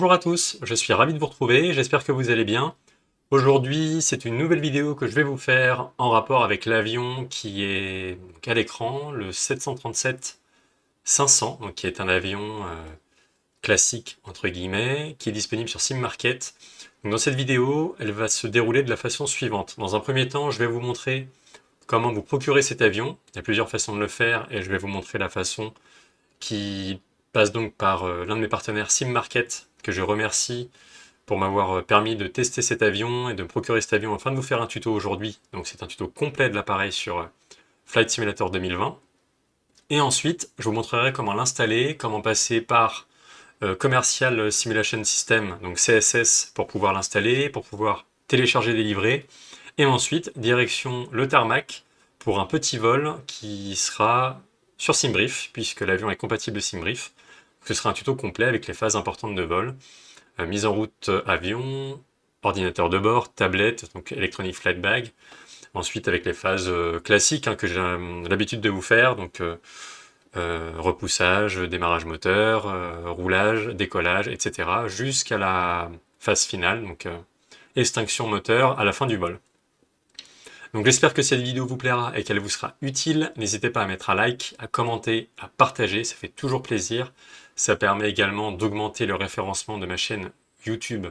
Bonjour à tous, je suis ravi de vous retrouver, j'espère que vous allez bien. Aujourd'hui, c'est une nouvelle vidéo que je vais vous faire en rapport avec l'avion qui est à l'écran, le 737-500, donc qui est un avion classique, entre guillemets, qui est disponible sur Sim Market. Donc dans cette vidéo, elle va se dérouler de la façon suivante. Dans un premier temps, je vais vous montrer comment vous procurer cet avion. Il y a plusieurs façons de le faire et je vais vous montrer la façon qui passe donc par l'un de mes partenaires Sim Market, que je remercie pour m'avoir permis de tester cet avion et de me procurer cet avion afin de vous faire un tuto aujourd'hui. Donc c'est un tuto complet de l'appareil sur Flight Simulator 2020. Et ensuite, je vous montrerai comment l'installer, comment passer par Commercial Simulation System, donc CSS, pour pouvoir l'installer, pour pouvoir télécharger des livrets. Et ensuite, direction le tarmac pour un petit vol qui sera sur SimBrief, puisque l'avion est compatible SimBrief. Ce sera un tuto complet avec les phases importantes de vol. Mise en route avion, ordinateur de bord, tablette, donc Electronic Flight Bag. Ensuite avec les phases classiques que j'ai l'habitude de vous faire, donc repoussage, démarrage moteur, roulage, décollage, etc. jusqu'à la phase finale, donc extinction moteur à la fin du vol. Donc j'espère que cette vidéo vous plaira et qu'elle vous sera utile. N'hésitez pas à mettre un like, à commenter, à partager, ça fait toujours plaisir. Ça permet également d'augmenter le référencement de ma chaîne YouTube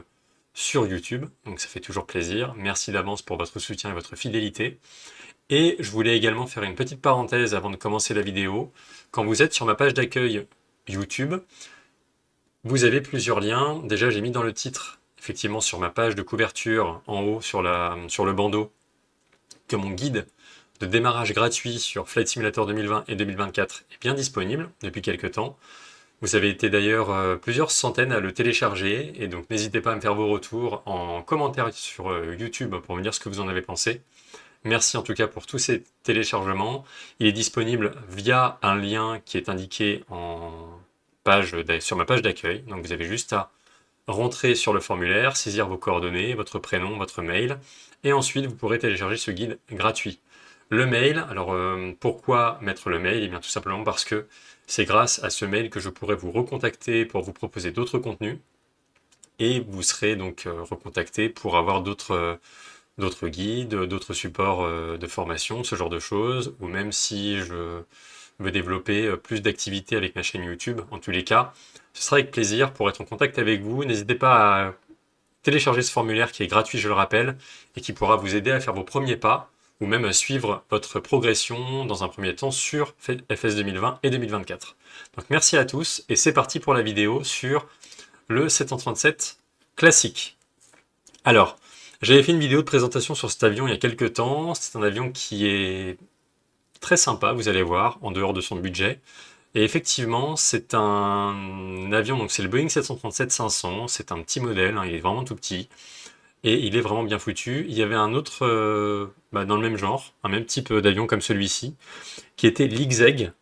sur YouTube, donc ça fait toujours plaisir. Merci d'avance pour votre soutien et votre fidélité. Et je voulais également faire une petite parenthèse avant de commencer la vidéo. Quand vous êtes sur ma page d'accueil YouTube, vous avez plusieurs liens. Déjà, j'ai mis dans le titre, effectivement sur ma page de couverture, en haut sur le bandeau, que mon guide de démarrage gratuit sur Flight Simulator 2020 et 2024 est bien disponible depuis quelques temps. Vous avez été d'ailleurs plusieurs centaines à le télécharger, et donc n'hésitez pas à me faire vos retours en commentaire sur YouTube pour me dire ce que vous en avez pensé. Merci en tout cas pour tous ces téléchargements. Il est disponible via un lien qui est indiqué sur ma page d'accueil. Donc vous avez juste à rentrer sur le formulaire, saisir vos coordonnées, votre prénom, votre mail, et ensuite vous pourrez télécharger ce guide gratuit. Le mail, alors pourquoi mettre le mail? Eh bien tout simplement parce que c'est grâce à ce mail que je pourrai vous recontacter pour vous proposer d'autres contenus, et vous serez donc recontacté pour avoir d'autres guides, d'autres supports de formation, ce genre de choses, ou même si je veux développer plus d'activités avec ma chaîne YouTube, en tous les cas, ce sera avec plaisir pour être en contact avec vous. N'hésitez pas à télécharger ce formulaire qui est gratuit, je le rappelle, et qui pourra vous aider à faire vos premiers pas, ou même à suivre votre progression dans un premier temps sur FS 2020 et 2024. Donc merci à tous, et c'est parti pour la vidéo sur le 737 classique. Alors, j'avais fait une vidéo de présentation sur cet avion il y a quelques temps. C'est un avion qui est très sympa, vous allez voir, en dehors de son budget. Et effectivement, c'est un avion, donc c'est le Boeing 737-500, c'est un petit modèle, il est vraiment tout petit, et il est vraiment bien foutu. Il y avait un autre, dans le même genre, un même type d'avion comme celui-ci, qui était l'Ixeg,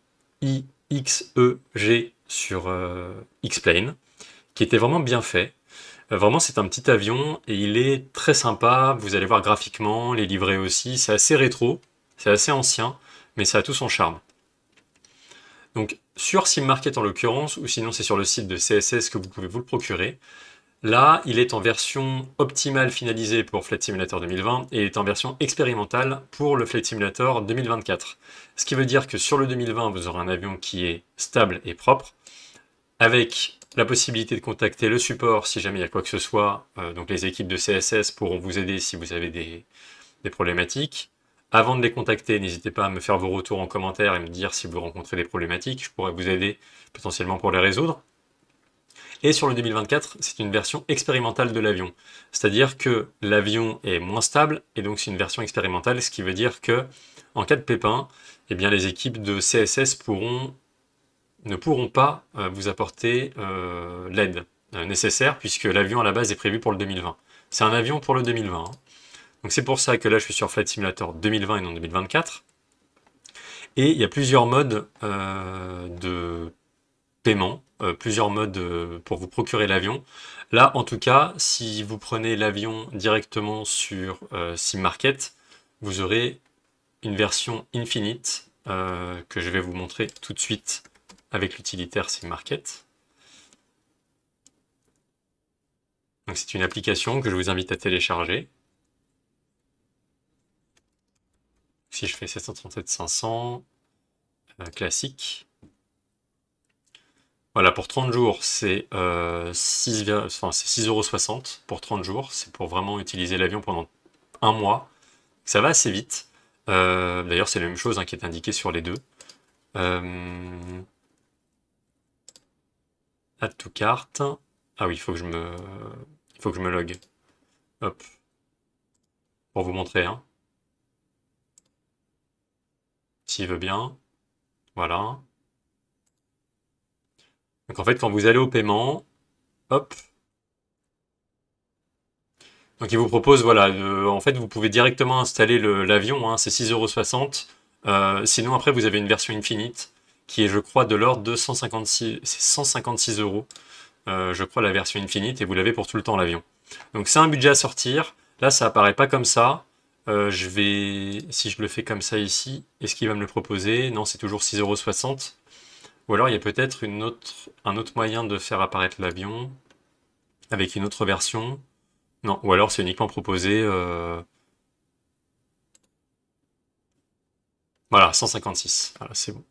I-X-E-G sur X-Plane, qui était vraiment bien fait. Vraiment, c'est un petit avion et il est très sympa. Vous allez voir graphiquement, les livrets aussi. C'est assez rétro, c'est assez ancien, mais ça a tout son charme. Donc, sur Sim Market en l'occurrence, ou sinon c'est sur le site de CSS que vous pouvez vous le procurer. Là, il est en version optimale finalisée pour Flight Simulator 2020 et est en version expérimentale pour le Flight Simulator 2024. Ce qui veut dire que sur le 2020, vous aurez un avion qui est stable et propre, avec la possibilité de contacter le support si jamais il y a quoi que ce soit. Donc les équipes de CSS pourront vous aider si vous avez des problématiques. Avant de les contacter, n'hésitez pas à me faire vos retours en commentaire et me dire si vous rencontrez des problématiques. Je pourrais vous aider potentiellement pour les résoudre. Et sur le 2024, c'est une version expérimentale de l'avion. C'est-à-dire que l'avion est moins stable, et donc c'est une version expérimentale, ce qui veut dire que, en cas de pépin, eh bien, les équipes de CSS ne pourront pas vous apporter l'aide nécessaire, puisque l'avion à la base est prévu pour le 2020. C'est un avion pour le 2020. Donc c'est pour ça que là je suis sur Flight Simulator 2020 et non 2024. Et il y a plusieurs modes de paiement, plusieurs modes pour vous procurer l'avion. Là en tout cas, si vous prenez l'avion directement sur Sim Market, vous aurez une version Infinite que je vais vous montrer tout de suite avec l'utilitaire Sim Market. Donc c'est une application que je vous invite à télécharger. Si je fais 737 500, classique. Voilà, pour 30 jours, c'est 6,60 € pour 30 jours. C'est pour vraiment utiliser l'avion pendant un mois. Ça va assez vite. D'ailleurs, c'est la même chose hein, qui est indiqué sur les deux. Add to cart. Ah oui, il faut que je me log. Hop. Pour vous montrer, hein. S'il veut bien. Voilà. Donc en fait, quand vous allez au paiement, hop. Donc il vous propose, voilà, en fait, vous pouvez directement installer l'avion, hein, c'est 6,60 €. Sinon, après, vous avez une version Infinite qui est, je crois, de l'ordre de 156, c'est 156 €. Je crois, la version Infinite, et vous l'avez pour tout le temps l'avion. Donc c'est un budget à sortir. Là, ça apparaît pas comme ça. Si je le fais comme ça ici, est-ce qu'il va me le proposer? Non, c'est toujours 6,60 €. Ou alors il y a peut-être un autre moyen de faire apparaître l'avion avec une autre version. Non, ou alors c'est uniquement proposé. Voilà, 156. Voilà, c'est bon.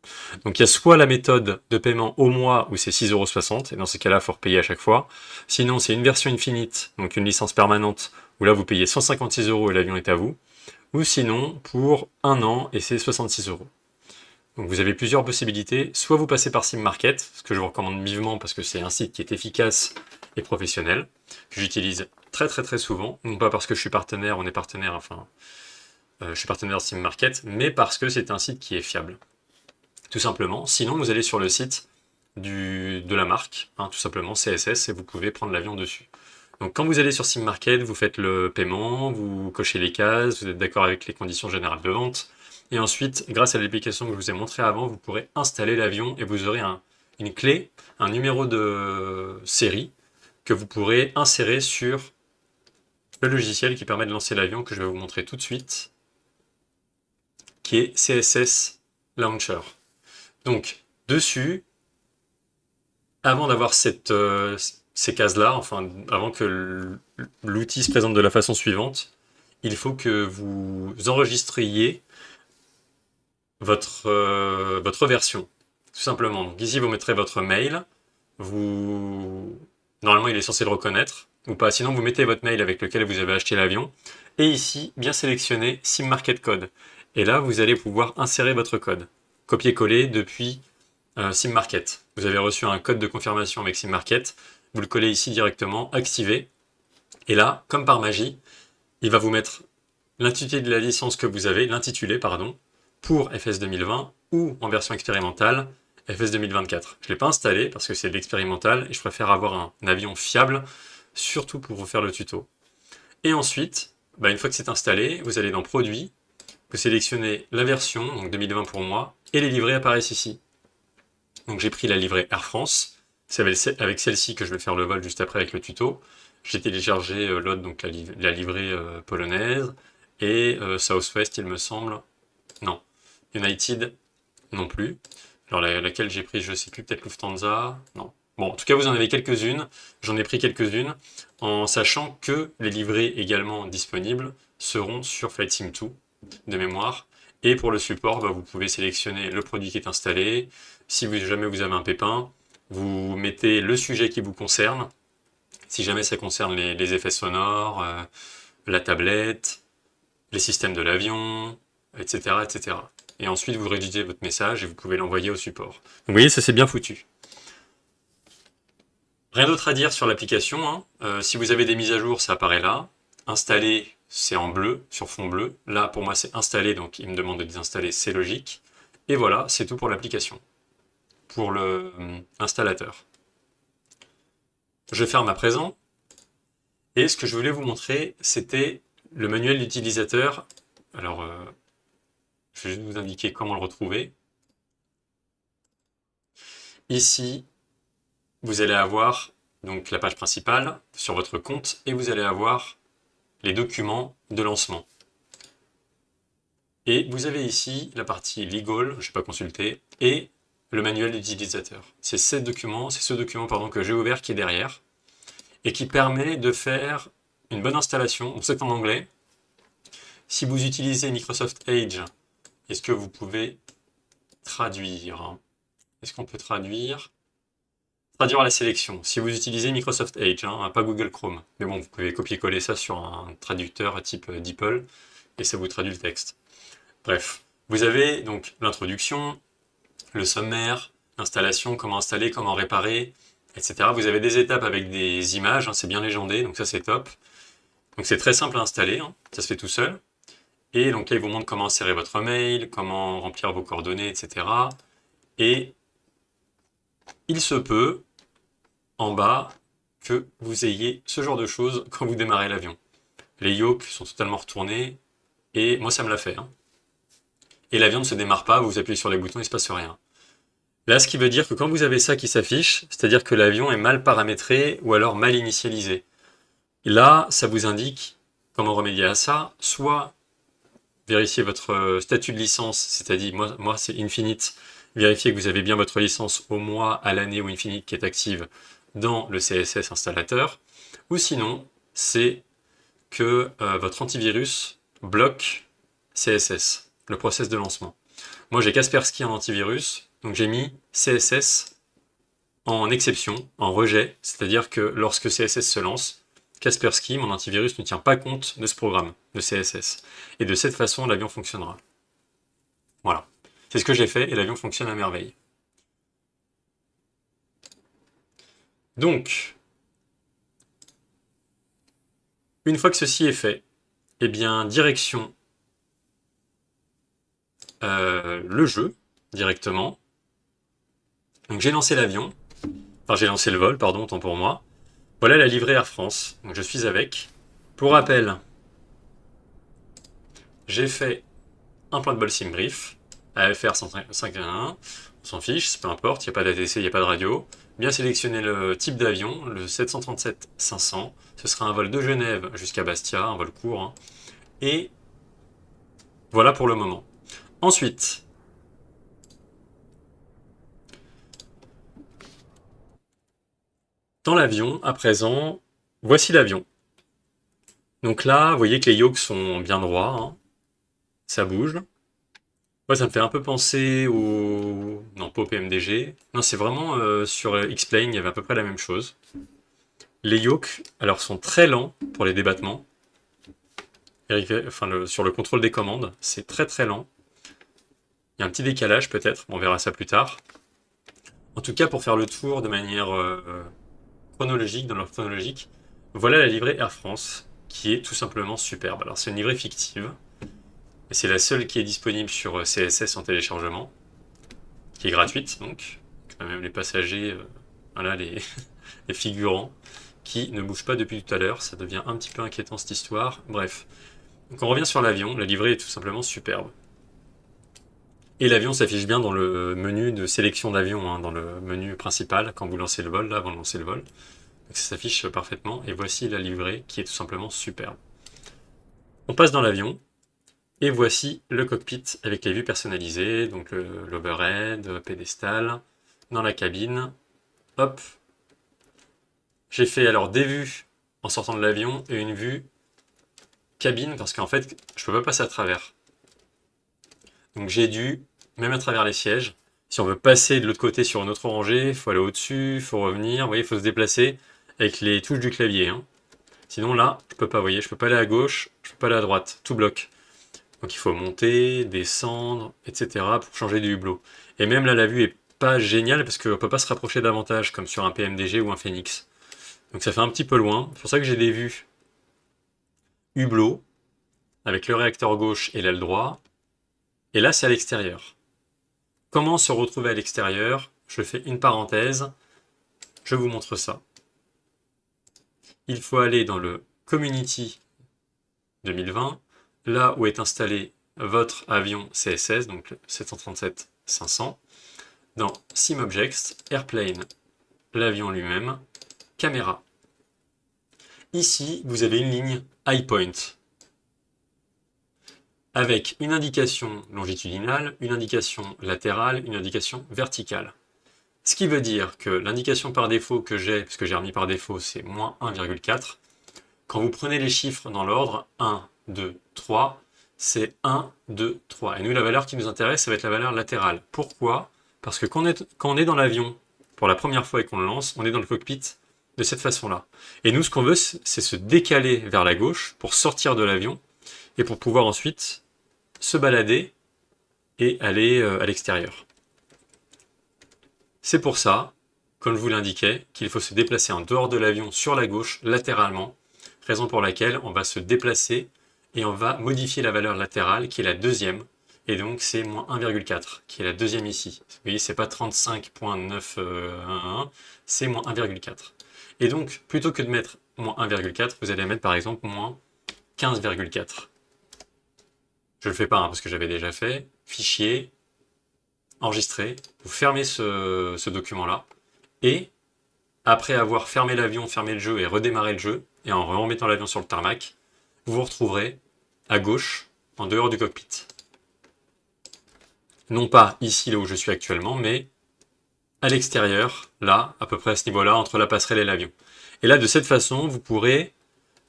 Donc il y a soit la méthode de paiement au mois où c'est 6,60 €, et dans ces cas-là, il faut repayer à chaque fois. Sinon, c'est une version Infinite, donc une licence permanente, où là vous payez 156 € et l'avion est à vous. Ou sinon, pour un an, et c'est 66 €. Donc vous avez plusieurs possibilités. Soit vous passez par SimMarket, ce que je vous recommande vivement parce que c'est un site qui est efficace et professionnel, que j'utilise très très très souvent. Non pas parce que je suis partenaire, on est partenaire, enfin, je suis partenaire de SimMarket, mais parce que c'est un site qui est fiable. Tout simplement. Sinon, vous allez sur le site de la marque, hein, tout simplement CSS, et vous pouvez prendre l'avion dessus. Donc quand vous allez sur SimMarket, vous faites le paiement, vous cochez les cases, vous êtes d'accord avec les conditions générales de vente, et ensuite, grâce à l'application que je vous ai montré avant, vous pourrez installer l'avion et vous aurez une clé, un numéro de série que vous pourrez insérer sur le logiciel qui permet de lancer l'avion que je vais vous montrer tout de suite, qui est CSS Launcher. Donc, dessus, avant d'avoir ces cases-là, enfin, avant que l'outil se présente de la façon suivante, il faut que vous enregistriez votre version, tout simplement. Donc ici, vous mettrez votre mail. Normalement, il est censé le reconnaître, ou pas. Sinon, vous mettez votre mail avec lequel vous avez acheté l'avion. Et ici, bien sélectionner SimMarket Code. Et là, vous allez pouvoir insérer votre code. Copier-coller depuis SimMarket. Vous avez reçu un code de confirmation avec SimMarket. Vous le collez ici directement, activé. Et là, comme par magie, il va vous mettre l'intitulé de la licence que vous avez, l'intitulé, pardon, pour FS 2020 ou en version expérimentale FS 2024. Je ne l'ai pas installé parce que c'est de l'expérimental et je préfère avoir un avion fiable, surtout pour vous faire le tuto. Et ensuite, une fois que c'est installé, vous allez dans Produits, vous sélectionnez la version, donc 2020 pour moi, et les livrets apparaissent ici. Donc j'ai pris la livrée Air France, c'est avec celle-ci que je vais faire le vol juste après avec le tuto. J'ai téléchargé l'autre, donc la livrée polonaise, et Southwest, il me semble. Non. United, non plus. Alors laquelle j'ai pris, je sais plus, peut-être Lufthansa. Non. Bon, en tout cas, vous en avez quelques-unes. J'en ai pris quelques-unes, en sachant que les livrées également disponibles seront sur Flight Sim 2, de mémoire. Et pour le support, vous pouvez sélectionner le produit qui est installé. Si jamais vous avez un pépin, vous mettez le sujet qui vous concerne. Si jamais ça concerne les effets sonores, la tablette, les systèmes de l'avion, etc., etc. Et ensuite, vous rédigez votre message et vous pouvez l'envoyer au support. Donc, vous voyez, ça c'est bien foutu. Rien d'autre à dire sur l'application, hein. Si vous avez des mises à jour, ça apparaît là. Installer, c'est en bleu, sur fond bleu. Là, pour moi, c'est installé, donc il me demande de désinstaller, c'est logique. Et voilà, c'est tout pour l'application, pour l'installateur. Je ferme à présent. Et ce que je voulais vous montrer, c'était le manuel d'utilisateur. Alors, je vais juste vous indiquer comment le retrouver. Ici, vous allez avoir donc la page principale sur votre compte et vous allez avoir les documents de lancement. Et vous avez ici la partie Legal, je n'ai pas consulté, et le manuel d'utilisateur. C'est ce document que j'ai ouvert qui est derrière. et qui permet de faire une bonne installation. Donc c'est en anglais. Si vous utilisez Microsoft Edge, est-ce que vous pouvez traduire? Est-ce qu'on peut traduire? Traduire la sélection. Si vous utilisez Microsoft Edge, hein, pas Google Chrome. Mais bon, vous pouvez copier-coller ça sur un traducteur type DeepL et ça vous traduit le texte. Bref, vous avez donc l'introduction, le sommaire, l'installation, comment installer, comment réparer, etc. Vous avez des étapes avec des images, hein, c'est bien légendé, donc ça c'est top. Donc c'est très simple à installer, hein, ça se fait tout seul. Et donc là, il vous montre comment insérer votre mail, comment remplir vos coordonnées, etc. Et il se peut, en bas, que vous ayez ce genre de choses quand vous démarrez l'avion. Les yokes sont totalement retournés, et moi ça me l'a fait. Hein. Et l'avion ne se démarre pas, vous appuyez sur les boutons, il ne se passe rien. Là, ce qui veut dire que quand vous avez ça qui s'affiche, c'est-à-dire que l'avion est mal paramétré ou alors mal initialisé. Et là, ça vous indique comment remédier à ça, soit vérifier votre statut de licence, c'est-à-dire, moi c'est Infinite, vérifier que vous avez bien votre licence au mois, à l'année ou Infinite qui est active dans le CSS installateur, ou sinon, c'est que votre antivirus bloque CSS, le process de lancement. Moi j'ai Kaspersky en antivirus, donc j'ai mis CSS en exception, en rejet, c'est-à-dire que lorsque CSS se lance, Kaspersky, mon antivirus, ne tient pas compte de ce programme, de CSS. Et de cette façon, l'avion fonctionnera. Voilà. C'est ce que j'ai fait et l'avion fonctionne à merveille. Donc, une fois que ceci est fait, eh bien, direction le jeu, directement. Donc j'ai lancé l'avion, enfin j'ai lancé le vol, pardon, tant pour moi. Voilà la livrée Air France, donc je suis avec. Pour rappel, j'ai fait un point de bol sim brief, AFR 151, on s'en fiche, peu importe, il n'y a pas d'ATC, il n'y a pas de radio. Bien sélectionner le type d'avion, le 737-500, ce sera un vol de Genève jusqu'à Bastia, un vol court. Hein. Et voilà pour le moment. Ensuite, dans l'avion, à présent, voici l'avion. Donc là, vous voyez que les yokes sont bien droits, hein. Ça bouge. Ouais, ça me fait un peu penser au... Non, pas au PMDG. Non, c'est vraiment sur X-Plane, il y avait à peu près la même chose. Les yokes, alors, sont très lents pour les débattements. Enfin, sur le contrôle des commandes, c'est très très lent. Il y a un petit décalage peut-être, on verra ça plus tard. En tout cas, pour faire le tour de manière chronologique, dans l'ordre chronologique, voilà la livrée Air France, qui est tout simplement superbe. Alors, c'est une livrée fictive, et c'est la seule qui est disponible sur CSS en téléchargement, qui est gratuite, donc. Même les passagers, voilà, les figurants, qui ne bougent pas depuis tout à l'heure. Ça devient un petit peu inquiétant cette histoire. Bref. Donc on revient sur l'avion. La livrée est tout simplement superbe. Et l'avion s'affiche bien dans le menu de sélection d'avion, hein, dans le menu principal, quand vous lancez le vol, là, avant de lancer le vol. Donc ça s'affiche parfaitement. Et voici la livrée qui est tout simplement superbe. On passe dans l'avion. Et voici le cockpit avec les vues personnalisées, donc l'overhead, pédestal, dans la cabine. Hop. J'ai fait alors des vues en sortant de l'avion et une vue cabine parce qu'en fait, je peux pas passer à travers. Donc j'ai dû, même à travers les sièges, si on veut passer de l'autre côté sur une autre rangée, il faut aller au-dessus, il faut revenir, vous voyez, il faut se déplacer avec les touches du clavier. Hein. Sinon là, je peux pas, vous voyez, je peux pas aller à gauche, je peux pas aller à droite, tout bloque. Donc il faut monter, descendre, etc. pour changer du hublot. Et même là, la vue est pas géniale parce qu'on peut pas se rapprocher davantage comme sur un PMDG ou un Phoenix. Donc ça fait un petit peu loin. C'est pour ça que j'ai des vues hublot avec le réacteur gauche et l'aile droit. Et là, c'est à l'extérieur. Comment se retrouver à l'extérieur? Je fais une parenthèse. Je vous montre ça. Il faut aller dans le Community 2020, là où est installé votre avion CSS, donc le 737-500, dans SimObjects, Airplane, l'avion lui-même, caméra. Ici, vous avez une ligne High Point, avec une indication longitudinale, une indication latérale, une indication verticale. Ce qui veut dire que l'indication par défaut que j'ai, puisque j'ai remis par défaut, c'est moins 1,4. Quand vous prenez les chiffres dans l'ordre 1, 2, 3, c'est 1, 2, 3. Et nous, la valeur qui nous intéresse, ça va être la valeur latérale. Pourquoi? Parce que quand on est dans l'avion pour la première fois et qu'on le lance, on est dans le cockpit de cette façon-là. Et nous, ce qu'on veut, c'est se décaler vers la gauche pour sortir de l'avion et pour pouvoir ensuite se balader et aller à l'extérieur. C'est pour ça, comme je vous l'indiquais, qu'il faut se déplacer en dehors de l'avion sur la gauche, latéralement, raison pour laquelle on va se déplacer et on va modifier la valeur latérale qui est la deuxième, et donc c'est moins 1,4 qui est la deuxième ici. Vous voyez, c'est pas 35.911, c'est moins 1,4. Et donc, plutôt que de mettre moins 1,4, vous allez mettre par exemple moins 15,4. Je ne le fais pas parce que j'avais déjà fait. Fichier, enregistrer, vous fermez ce document-là, et après avoir fermé l'avion, fermé le jeu et redémarré le jeu, et en remettant l'avion sur le tarmac, vous vous retrouverez à gauche, en dehors du cockpit. Non pas ici, là où je suis actuellement, mais à l'extérieur, là, à peu près à ce niveau-là, entre la passerelle et l'avion. Et là, de cette façon, vous pourrez,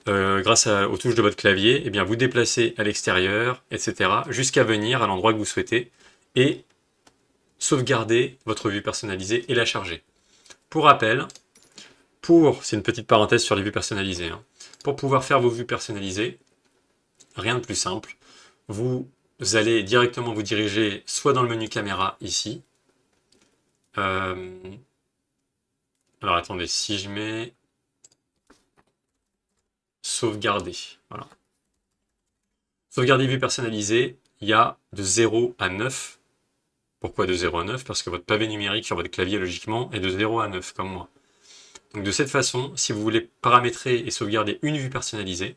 grâce aux touches de votre clavier, eh bien, vous déplacer à l'extérieur, etc., jusqu'à venir à l'endroit que vous souhaitez, et sauvegarder votre vue personnalisée et la charger. Pour rappel, c'est une petite parenthèse sur les vues personnalisées, hein. Pour pouvoir faire vos vues personnalisées, rien de plus simple, vous allez directement vous diriger soit dans le menu caméra ici. Alors attendez, si je mets sauvegarder, voilà. Sauvegarder vue personnalisée, il y a de 0 à 9. Pourquoi de 0 à 9? Parce que votre pavé numérique sur votre clavier, logiquement, est de 0 à 9, comme moi. Donc de cette façon, si vous voulez paramétrer et sauvegarder une vue personnalisée,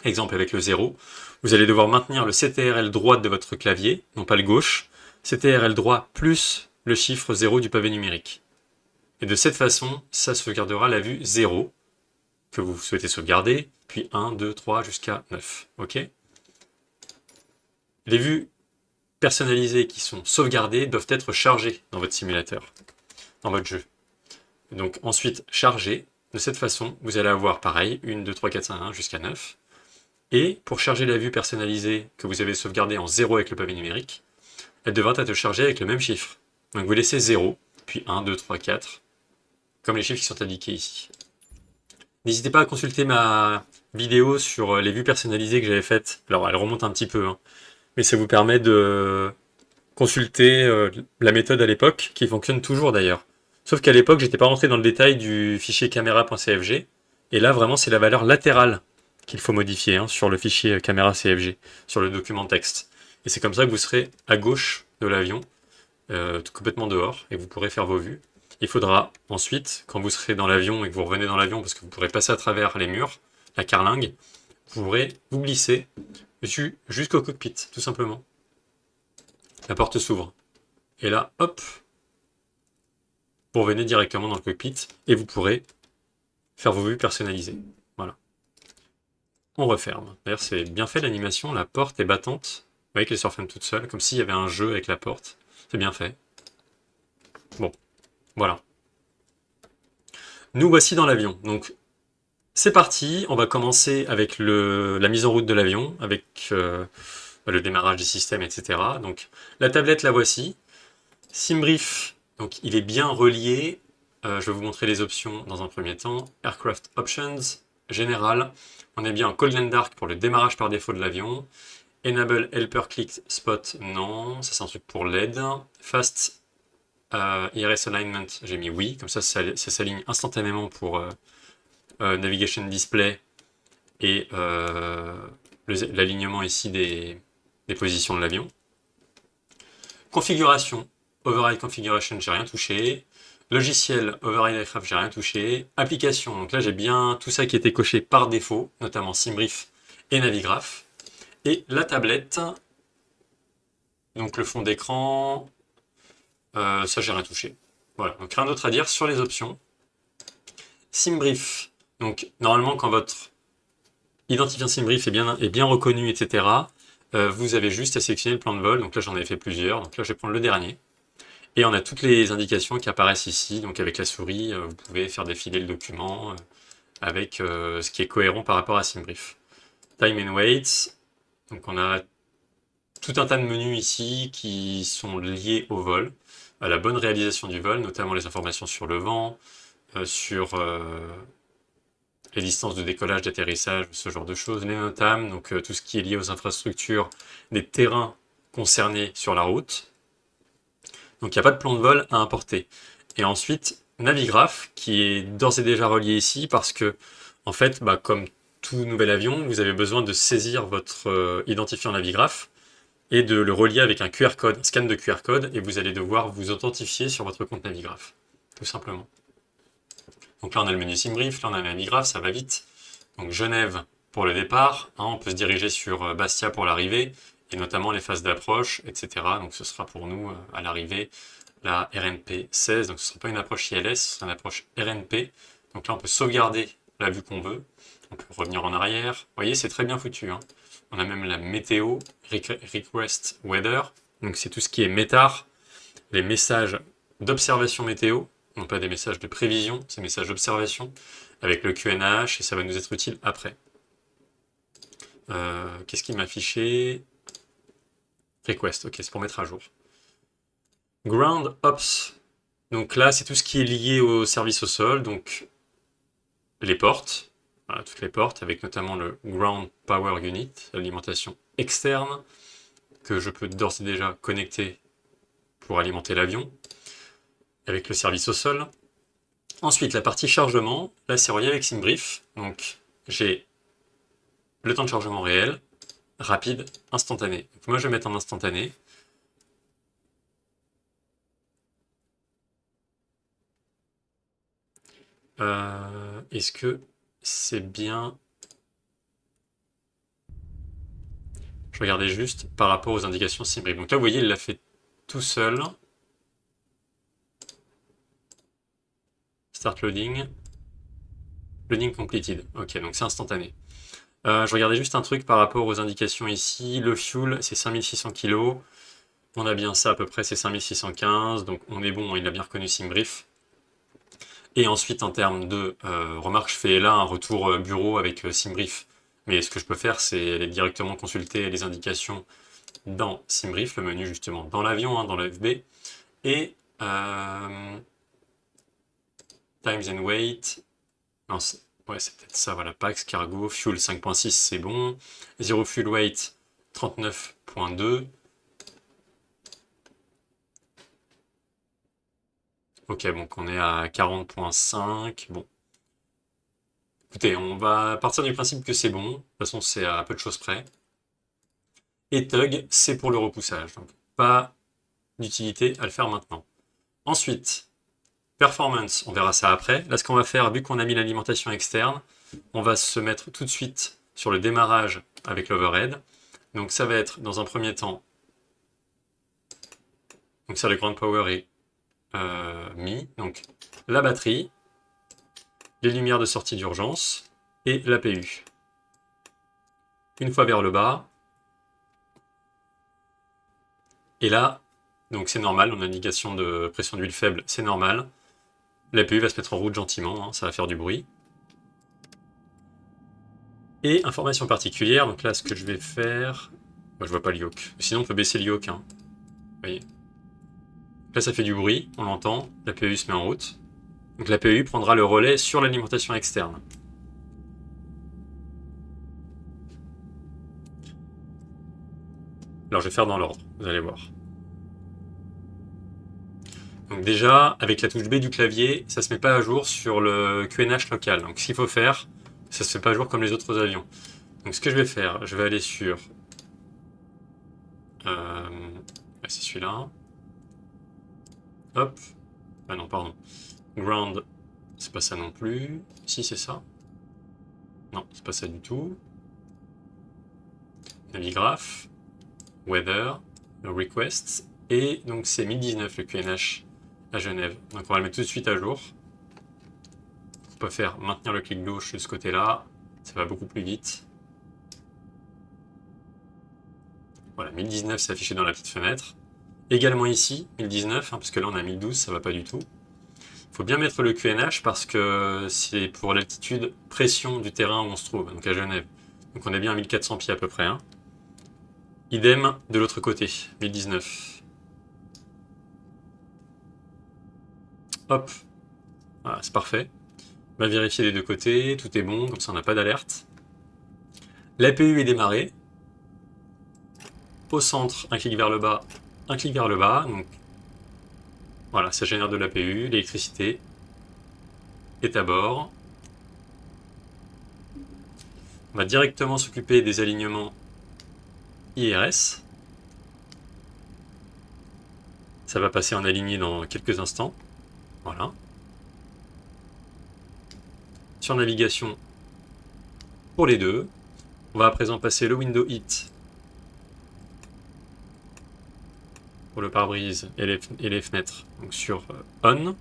exemple avec le 0, vous allez devoir maintenir le CTRL droite de votre clavier, non pas le gauche, CTRL droit plus le chiffre 0 du pavé numérique. Et de cette façon, ça sauvegardera la vue 0 que vous souhaitez sauvegarder, puis 1, 2, 3 jusqu'à 9. Ok? Les vues personnalisées qui sont sauvegardées doivent être chargées dans votre simulateur, dans votre jeu. Donc ensuite, charger. De cette façon, vous allez avoir pareil, 1, 2, 3, 4, 5, 1 jusqu'à 9. Et pour charger la vue personnalisée que vous avez sauvegardée en 0 avec le pavé numérique, elle devra être chargée avec le même chiffre. Donc vous laissez 0, puis 1, 2, 3, 4, comme les chiffres qui sont indiqués ici. N'hésitez pas à consulter ma vidéo sur les vues personnalisées que j'avais faites. Alors elle remonte un petit peu, hein, mais ça vous permet de consulter la méthode à l'époque, qui fonctionne toujours d'ailleurs. Sauf qu'à l'époque, j'étais pas rentré dans le détail du fichier caméra.cfg, et là vraiment c'est la valeur latérale qu'il faut modifier hein, sur le fichier caméra CFG, sur le document texte. Et c'est comme ça que vous serez à gauche de l'avion, complètement dehors, et vous pourrez faire vos vues. Il faudra ensuite, quand vous serez dans l'avion et que vous revenez dans l'avion, parce que vous pourrez passer à travers les murs, la carlingue, vous pourrez vous glisser jusqu'au cockpit, tout simplement. La porte s'ouvre. Et là, hop, vous revenez directement dans le cockpit, et vous pourrez faire vos vues personnalisées. Voilà. On referme. D'ailleurs, c'est bien fait l'animation, la porte est battante. Vous voyez qu'elle se referme toute seule, comme s'il y avait un jeu avec la porte. C'est bien fait. Bon, voilà. Nous voici dans l'avion. Donc, c'est parti. On va commencer avec la mise en route de l'avion, avec le démarrage du système, etc. Donc, la tablette, la voici. SimBrief, donc il est bien relié. Je vais vous montrer les options dans un premier temps. Aircraft Options, Général. On est bien en Cold and Dark pour le démarrage par défaut de l'avion. Enable Helper Click Spot, non. Ça, c'est un truc pour l'aide. Fast IRS Alignment, j'ai mis oui. Comme ça s'aligne instantanément pour Navigation Display et l'alignement ici des positions de l'avion. Configuration. Override Configuration, j'ai rien touché. Logiciel, Override Aircraft, j'ai rien touché. Application, donc là j'ai bien tout ça qui était coché par défaut, notamment SimBrief et Navigraph. Et la tablette, donc le fond d'écran, ça j'ai rien touché. Voilà, donc rien d'autre à dire sur les options. SimBrief, donc normalement quand votre identifiant SimBrief est bien reconnu, etc., vous avez juste à sélectionner le plan de vol. Donc là j'en ai fait plusieurs, donc là je vais prendre le dernier. Et on a toutes les indications qui apparaissent ici, donc avec la souris, vous pouvez faire défiler le document avec ce qui est cohérent par rapport à SimBrief. Time and Wait, donc on a tout un tas de menus ici qui sont liés au vol, à la bonne réalisation du vol, notamment les informations sur le vent, sur les distances de décollage, d'atterrissage, ce genre de choses, les NOTAM, donc tout ce qui est lié aux infrastructures des terrains concernés sur la route. Donc il n'y a pas de plan de vol à importer. Et ensuite, Navigraph, qui est d'ores et déjà relié ici, parce que, en fait, comme tout nouvel avion, vous avez besoin de saisir votre identifiant Navigraph et de le relier avec un QR code, un scan de QR code, et vous allez devoir vous authentifier sur votre compte Navigraph, tout simplement. Donc là, on a le menu SimBrief, là, on a Navigraph, ça va vite. Donc Genève pour le départ, hein, on peut se diriger sur Bastia pour l'arrivée, et notamment les phases d'approche, etc. Donc ce sera pour nous, à l'arrivée, la RNP 16, donc ce ne sera pas une approche ILS, ce sera une approche RNP. Donc là, on peut sauvegarder la vue qu'on veut, on peut revenir en arrière. Vous voyez, c'est très bien foutu, hein. On a même la météo, request weather, donc c'est tout ce qui est METAR, les messages d'observation météo, non pas des messages de prévision, c'est messages d'observation, avec le QNH, et ça va nous être utile après. Qu'est-ce qu'il m'a affiché? Request, ok, c'est pour mettre à jour. Ground Ops, donc là c'est tout ce qui est lié au service au sol, donc les portes, voilà, toutes les portes, avec notamment le Ground Power Unit, l'alimentation externe, que je peux d'ores et déjà connecter pour alimenter l'avion, avec le service au sol. Ensuite, la partie chargement, là c'est relié avec SimBrief, donc j'ai le temps de chargement réel, rapide, instantané. Donc moi je vais mettre en instantané. Est-ce que c'est bien? Je regardais juste par rapport aux indications SimBrief. Donc là vous voyez il l'a fait tout seul. Start loading. Loading completed. Ok, donc c'est instantané. Je regardais juste un truc par rapport aux indications ici. Le fuel, c'est 5600 kg. On a bien ça à peu près, c'est 5615. Donc on est bon, il a bien reconnu SimBrief. Et ensuite, en termes de remarques, je fais là un retour bureau avec SimBrief. Mais ce que je peux faire, c'est aller directement consulter les indications dans SimBrief, le menu justement dans l'avion, hein, dans le FB. Et Times and Weight. Non, ouais, c'est peut-être ça, voilà. Pax, cargo, fuel 5.6, c'est bon. Zero fuel weight 39.2. Ok, donc on est à 40.5. Bon. Écoutez, on va partir du principe que c'est bon. De toute façon, c'est à peu de choses près. Et Tug, c'est pour le repoussage. Donc, pas d'utilité à le faire maintenant. Ensuite, Performance, on verra ça après. Là, ce qu'on va faire, vu qu'on a mis l'alimentation externe, on va se mettre tout de suite sur le démarrage avec l'overhead. Donc ça va être, dans un premier temps, donc ça, le ground power est mis. Donc la batterie, les lumières de sortie d'urgence et l'APU. Une fois vers le bas. Et là, donc c'est normal, on a indication de pression d'huile faible, c'est normal. L'APU va se mettre en route gentiment, hein, ça va faire du bruit. Et information particulière, donc là ce que je vais faire... Moi je vois pas le yoke. Sinon on peut baisser le yoke. Hein. Vous voyez. Là ça fait du bruit, on l'entend, l'APU se met en route. Donc l'APU prendra le relais sur l'alimentation externe. Alors je vais faire dans l'ordre, vous allez voir. Donc déjà, avec la touche B du clavier, ça se met pas à jour sur le QNH local. Donc ce qu'il faut faire, ça se fait pas à jour comme les autres avions. Donc ce que je vais faire, je vais aller sur... c'est celui-là. Hop. Ah non, pardon. Ground, c'est pas ça non plus. Si, c'est ça. Non, c'est pas ça du tout. Navigraph. Weather. Requests. Et donc c'est 1019 le QNH à Genève. Donc on va le mettre tout de suite à jour. On peut faire maintenir le clic gauche de ce côté-là. Ça va beaucoup plus vite. Voilà, 1019 c'est affiché dans la petite fenêtre. Également ici, 1019, parce que là on a 1012, ça va pas du tout. Il faut bien mettre le QNH parce que c'est pour l'altitude pression du terrain où on se trouve, donc à Genève. Donc on est bien à 1400 pieds à peu près. Hein. Idem de l'autre côté, 1019. Hop, voilà, c'est parfait. On va vérifier les deux côtés, tout est bon, comme ça on n'a pas d'alerte. L'APU est démarrée. Au centre, un clic vers le bas, un clic vers le bas. Donc voilà, ça génère de l'APU, l'électricité est à bord. On va directement s'occuper des alignements IRS. Ça va passer en aligné dans quelques instants. Voilà. Sur navigation pour les deux. On va à présent passer le window hit pour le pare-brise et les fenêtres donc sur on.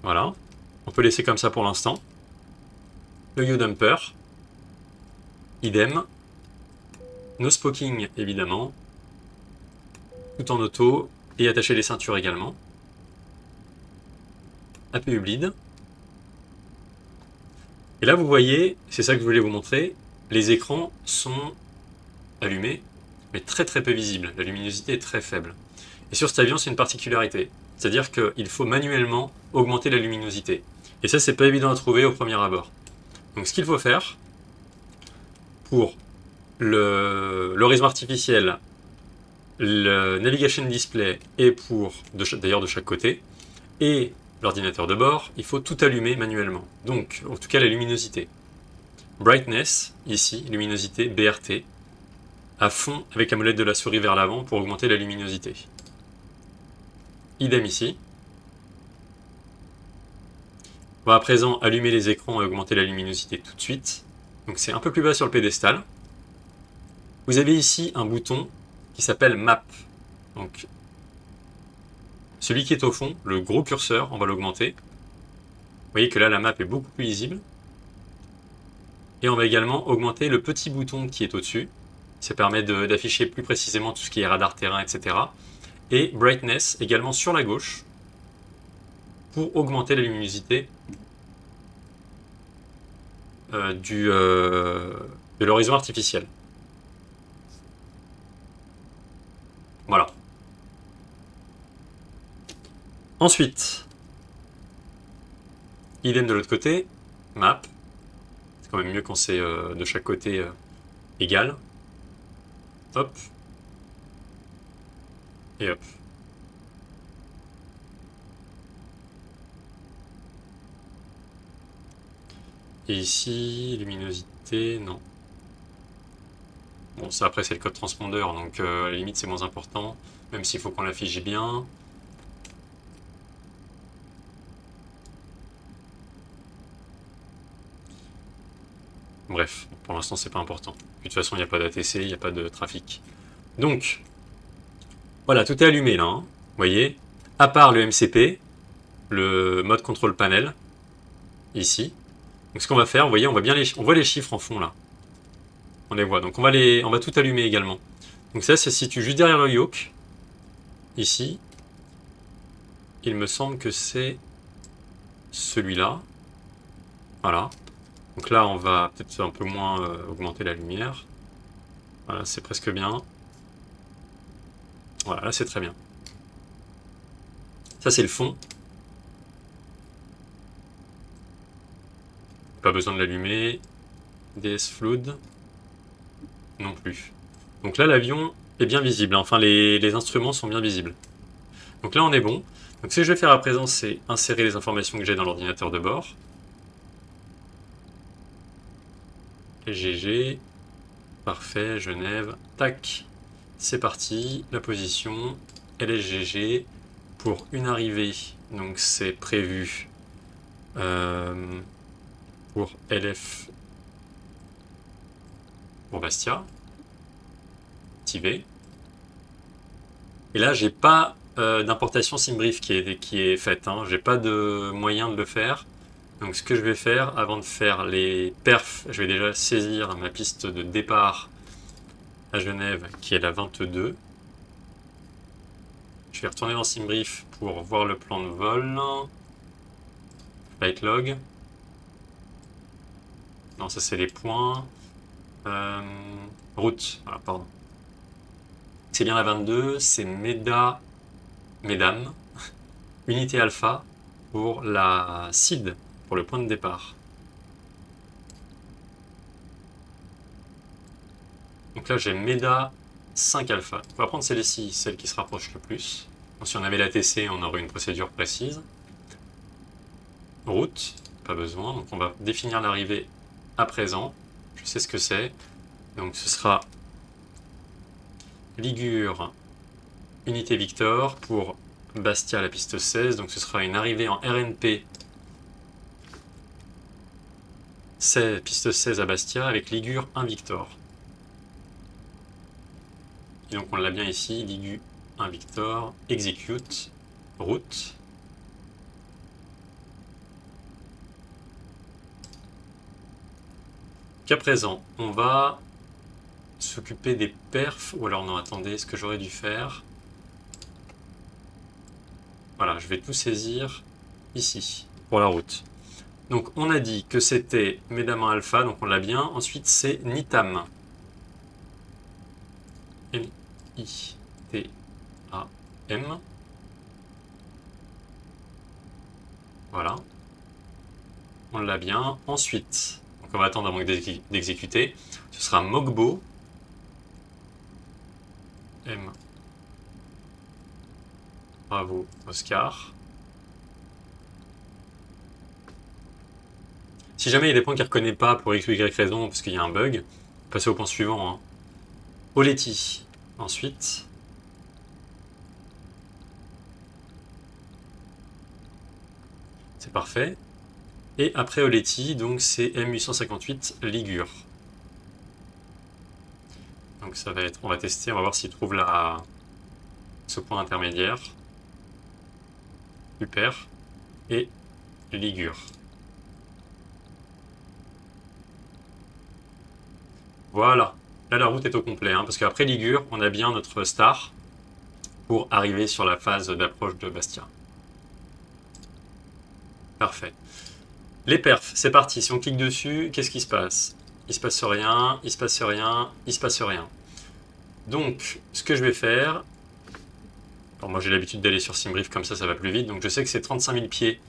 Voilà. On peut laisser comme ça pour l'instant. Le U-Dumper. Idem. No spoking évidemment. Tout en auto. Et attacher les ceintures également. APU bleed. Et là vous voyez, c'est ça que je voulais vous montrer, les écrans sont allumés, mais très très peu visibles. La luminosité est très faible. Et sur cet avion, c'est une particularité. C'est-à-dire qu'il faut manuellement augmenter la luminosité. Et ça, c'est pas évident à trouver au premier abord. Donc ce qu'il faut faire, pour l'horizon artificiel, le navigation display et pour, d'ailleurs de chaque côté, et l'ordinateur de bord, il faut tout allumer manuellement. Donc, en tout cas, la luminosité. Brightness, ici, luminosité, BRT, à fond avec la molette de la souris vers l'avant pour augmenter la luminosité. Idem ici. On va à présent allumer les écrans et augmenter la luminosité tout de suite. Donc c'est un peu plus bas sur le pédestal. Vous avez ici un bouton qui s'appelle Map. Donc celui qui est au fond, le gros curseur, on va l'augmenter. Vous voyez que là la map est beaucoup plus lisible. Et on va également augmenter le petit bouton qui est au-dessus. Ça permet d'afficher plus précisément tout ce qui est radar terrain, etc. Et Brightness également sur la gauche pour augmenter la luminosité de l'horizon artificiel. Voilà. Ensuite, idem de l'autre côté, map. C'est quand même mieux quand c'est de chaque côté égal. Hop. Et hop. Et ici, luminosité, non. Bon, ça après c'est le code transpondeur, donc à la limite c'est moins important, même s'il faut qu'on l'affiche bien. Bref, pour l'instant c'est pas important. De toute façon il n'y a pas d'ATC, il n'y a pas de trafic. Donc, voilà, tout est allumé là, hein, vous voyez. À part le MCP, le mode control panel, ici. Donc ce qu'on va faire, vous voyez, on voit les chiffres en fond là. On les voit, donc on va tout allumer également. Donc ça se situe juste derrière le yoke, ici. Il me semble que c'est celui-là. Voilà. Donc là, on va peut-être un peu moins augmenter la lumière. Voilà, c'est presque bien. Voilà, là c'est très bien. Ça c'est le fond. Pas besoin de l'allumer. DS Flood. Non plus. Donc là l'avion est bien visible. Enfin les instruments sont bien visibles. Donc là on est bon. Donc ce que je vais faire à présent c'est insérer les informations que j'ai dans l'ordinateur de bord. GG. Parfait, Genève. Tac. C'est parti. La position. LSGG. Pour une arrivée. Donc c'est prévu pour LF pour Bastia. Activé. Et là, j'ai pas d'importation SimBrief qui est faite. Hein. J'ai pas de moyen de le faire. Donc ce que je vais faire, avant de faire les perfs, je vais déjà saisir ma piste de départ à Genève qui est la 22. Je vais retourner dans SimBrief pour voir le plan de vol. Flight log. Non, ça c'est les points. Route, voilà, pardon. C'est bien la 22, c'est mesdames, unité alpha pour la SID, pour le point de départ. Donc là j'ai MEDA 5 alpha. On va prendre celle-ci, celle qui se rapproche le plus. Donc, si on avait la TC, on aurait une procédure précise. Route, pas besoin. Donc on va définir l'arrivée à présent. Je sais ce que c'est. Donc ce sera Ligure, unité Victor pour Bastia, la piste 16. Donc ce sera une arrivée en RNP piste 16 à Bastia avec Ligure 1 Victor. Et donc on l'a bien ici, Ligure 1 Victor, execute, route. Qu'à présent, on va s'occuper des perfs, ou alors non, attendez, ce que j'aurais dû faire. Voilà, je vais tout saisir ici, pour la route. Donc on a dit que c'était Mesdames alpha, donc on l'a bien. Ensuite c'est Nitam. N-I-T-A-M. Voilà. On l'a bien. Ensuite, donc on va attendre avant d'exécuter. Ce sera Mogbo. M. Bravo, Oscar. Si jamais il y a des points qu'il ne reconnaît pas pour X ou Y raison, parce qu'il y a un bug, passez au point suivant. Hein. Oleti. Ensuite. C'est parfait. Et après Oleti, donc c'est M858 Ligure. Donc ça va être, on va tester, on va voir s'il trouve ce point intermédiaire. Super. Et Ligure. Voilà. Là, la route est au complet, hein, parce qu'après Ligure, on a bien notre star pour arriver sur la phase d'approche de Bastia. Parfait. Les perfs, c'est parti. Si on clique dessus, qu'est-ce qui se passe? Il se passe rien, il se passe rien, il se passe rien. Donc, ce que je vais faire... Alors moi, j'ai l'habitude d'aller sur SimBrief comme ça va plus vite. Donc, je sais que c'est 35 000 pieds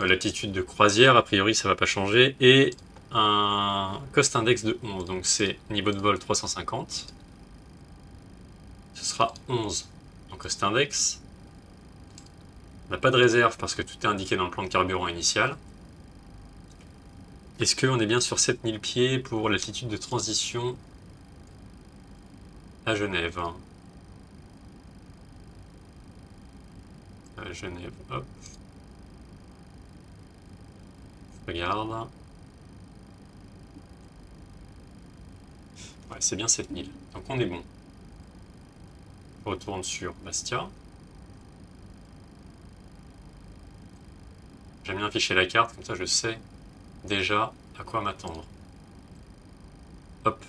latitude de croisière. A priori, ça va pas changer. Et un cost index de 11. Donc, c'est niveau de vol 350. Ce sera 11 en cost index. On n'a pas de réserve parce que tout est indiqué dans le plan de carburant initial. Est-ce qu'on est bien sur 7000 pieds pour l'altitude de transition à Genève? Genève, hop. Je regarde. Ouais, c'est bien 7000. Donc on est bon. On retourne sur Bastia. J'aime bien afficher la carte, comme ça je sais déjà à quoi m'attendre. Hop.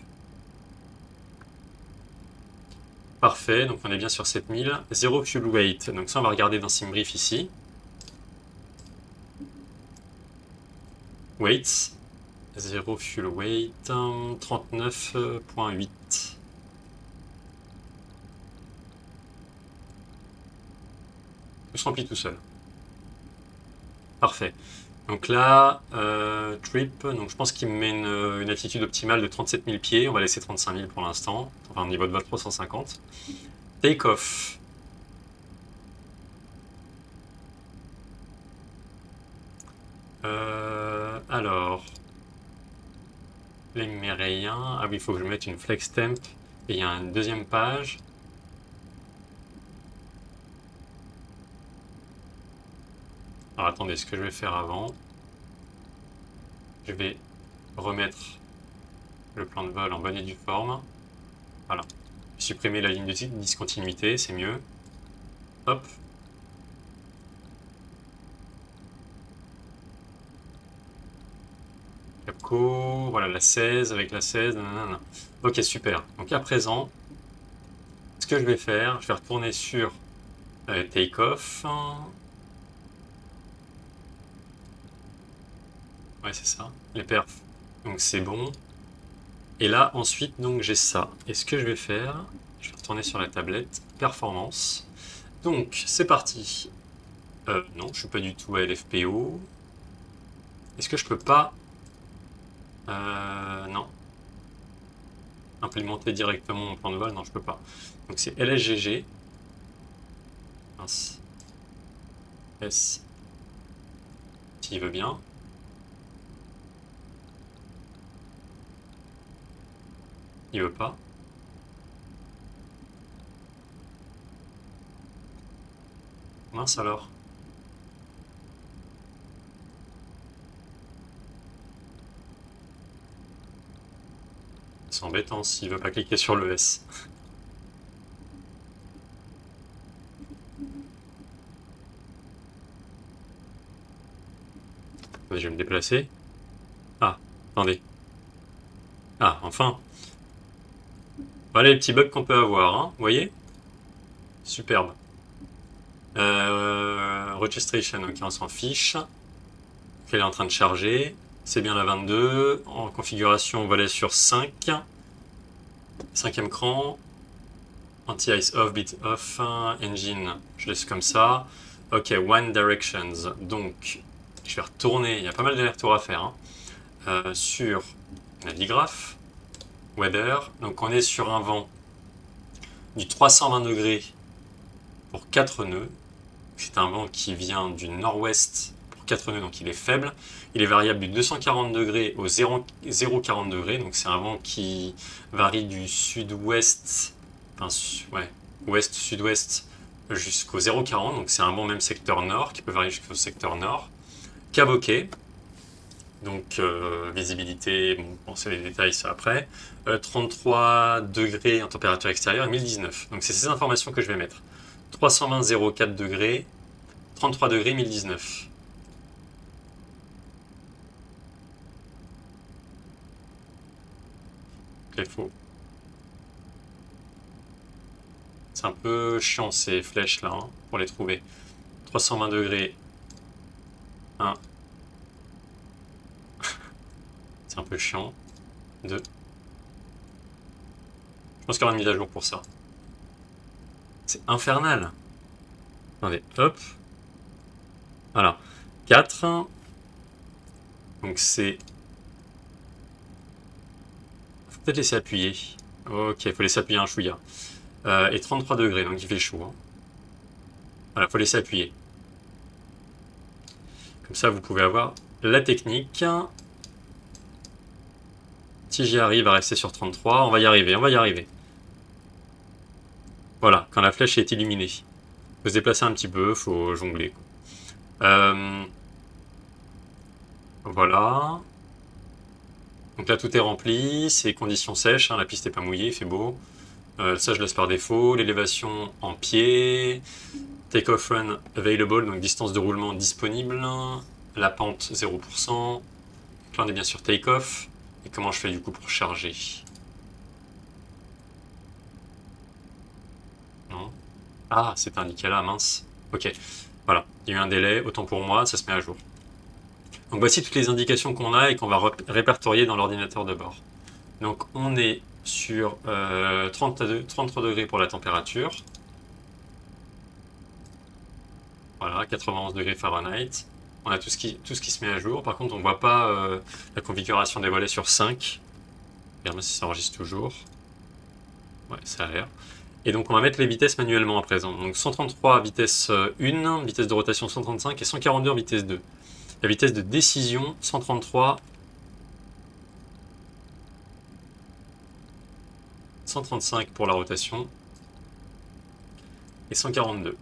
Parfait, donc on est bien sur 7000. 0 fuel weight, donc ça on va regarder dans SimBrief ici. Weights. 0 fuel weight, 39.8. Tout se remplit tout seul. Parfait. Donc là, trip, donc je pense qu'il me met une altitude optimale de 37 000 pieds. On va laisser 35 000 pour l'instant. Enfin, niveau de vol 350. Take off. Alors, les mériens. Ah oui, il faut que je mette une flex temp. Et il y a une deuxième page. Alors attendez, ce que je vais faire avant, je vais remettre le plan de vol en bonne et due forme. Voilà. Supprimer la ligne de discontinuité, c'est mieux. Hop. Capco, voilà la 16 avec la 16. Nanana. Ok, super. Donc à présent, ce que je vais faire, je vais retourner sur Take-off. Ouais, c'est ça, les perfs. Donc c'est bon. Et là, ensuite, donc j'ai ça. Et ce que je vais faire, je vais retourner sur la tablette, performance. Donc, c'est parti. Non, je suis pas du tout à LFPO. Est-ce que je peux pas... non. Implémenter directement mon plan de vol? Non, je peux pas. Donc c'est LSGG. Mince. S. S'il veut bien. Il veut pas. Mince alors. C'est embêtant s'il veut pas cliquer sur le S. Je vais me déplacer. Ah, attendez. Ah, enfin. Voilà les petits bugs qu'on peut avoir, hein, vous voyez? Superbe. Registration, ok, on s'en fiche. Elle est en train de charger. C'est bien la 22. En configuration, volet sur 5. 5e cran. Anti-ice off, bit off. Engine, je laisse comme ça. Ok, One Directions. Donc, je vais retourner. Il y a pas mal d'allers-retours à faire. Hein. Sur Navigraph. Weather. Donc, on est sur un vent du 320 degrés pour 4 nœuds. C'est un vent qui vient du nord-ouest pour 4 nœuds, donc il est faible. Il est variable du 240 degrés au 0,40 degrés, donc c'est un vent qui varie du sud-ouest, enfin, ouais, ouest-sud-ouest jusqu'au 0,40, donc c'est un vent même secteur nord, qui peut varier jusqu'au secteur nord. Caboquet, donc visibilité, bon, c'est les détails, ça après. 33 degrés en température extérieure et 1019. Donc c'est ces informations que je vais mettre. 320 0,4 degrés, 33 degrés, 1019. C'est faux. C'est un peu chiant ces flèches là, hein, pour les trouver. 320 degrés. 1. C'est un peu chiant. 2. Je pense qu'il y aura une mise à jour pour ça. C'est infernal. Attendez, hop. Voilà. 4. Donc c'est... Faut peut-être laisser appuyer. Ok, faut laisser appuyer un chouïa. Et 33 degrés, donc il fait chaud. Hein. Voilà, faut laisser appuyer. Comme ça, vous pouvez avoir la technique. Si j'y arrive à rester sur 33, on va y arriver, on va y arriver. Voilà, quand la flèche est illuminée. Faut se déplacer un petit peu, faut jongler. Voilà. Donc là, tout est rempli, c'est conditions sèches, hein, la piste n'est pas mouillée, il fait beau. Ça, je laisse par défaut. L'élévation en pied. Take-off run available, donc distance de roulement disponible. La pente 0%. Là, on est bien sur take-off. Et comment je fais du coup pour charger? Non. Ah, c'est indiqué là, mince. Ok, voilà. Il y a eu un délai, autant pour moi, ça se met à jour. Donc voici toutes les indications qu'on a et qu'on va répertorier dans l'ordinateur de bord. Donc on est sur 33 degrés pour la température. Voilà, 91 degrés Fahrenheit. On a tout ce qui se met à jour. Par contre, on ne voit pas la configuration des volets sur 5. Regardez si ça enregistre toujours. Ouais, ça a l'air. Et donc on va mettre les vitesses manuellement à présent. Donc 133 vitesse 1, vitesse de rotation 135 et 142 en vitesse 2. La vitesse de décision 133, 135 pour la rotation et 142.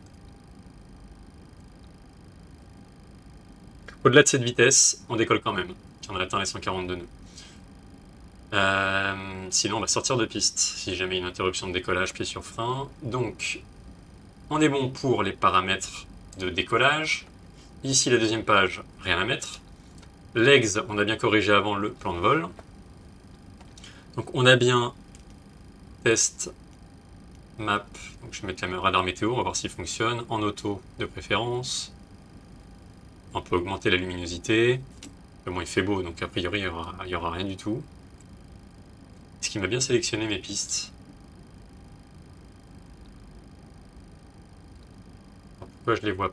Au-delà de cette vitesse, on décolle quand même, si on a atteint les 142 nœuds. Sinon, on va sortir de piste si jamais une interruption de décollage, pied sur frein. Donc, on est bon pour les paramètres de décollage. Ici, la deuxième page, rien à mettre. Legs, on a bien corrigé avant le plan de vol. Donc on a bien test map. Donc je vais mettre le radar météo, on va voir s'il fonctionne. En auto de préférence. On peut augmenter la luminosité. Mais bon, il fait beau, donc a priori il n'y aura rien du tout. Est-ce qu'il m'a bien sélectionné mes pistes? Pourquoi je les vois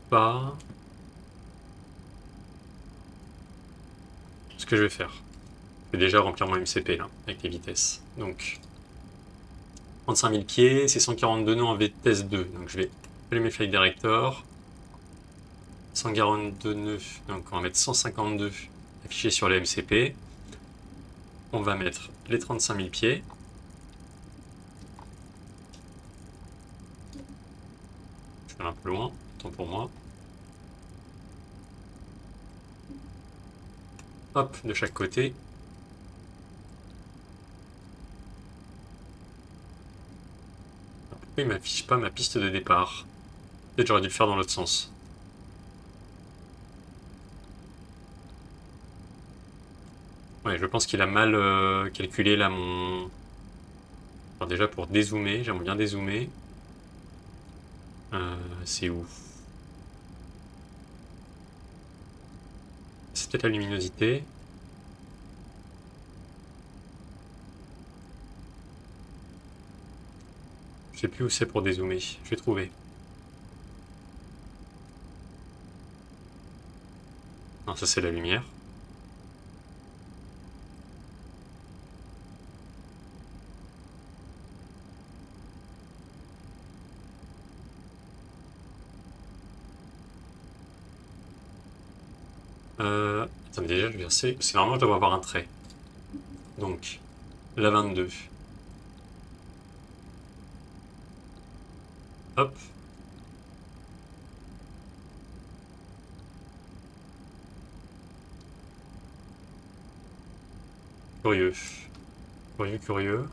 pas? Ce que je vais faire, je vais déjà remplir mon MCP là, avec les vitesses. Donc 35 000 pieds, c'est 142 nœuds en vitesse 2. Donc je vais allumer Flight Director. 142 nœuds, donc on va mettre 152 affichés sur les MCP. On va mettre les 35 000 pieds. Je vais aller un peu loin, tant pour moi. Hop, de chaque côté. Pourquoi il ne m'affiche pas ma piste de départ? Peut-être j'aurais dû le faire dans l'autre sens. Ouais, je pense qu'il a mal calculé là mon... Alors déjà pour dézoomer, j'aimerais bien dézoomer. C'est où? C'est peut-être la luminosité. Je sais plus où c'est pour dézoomer. Je vais trouver. Non, ça c'est la lumière. Attendez, déjà, je vais c'est normalement je dois avoir un trait. Donc, la 22. Hop. Curieux. Curieux, curieux.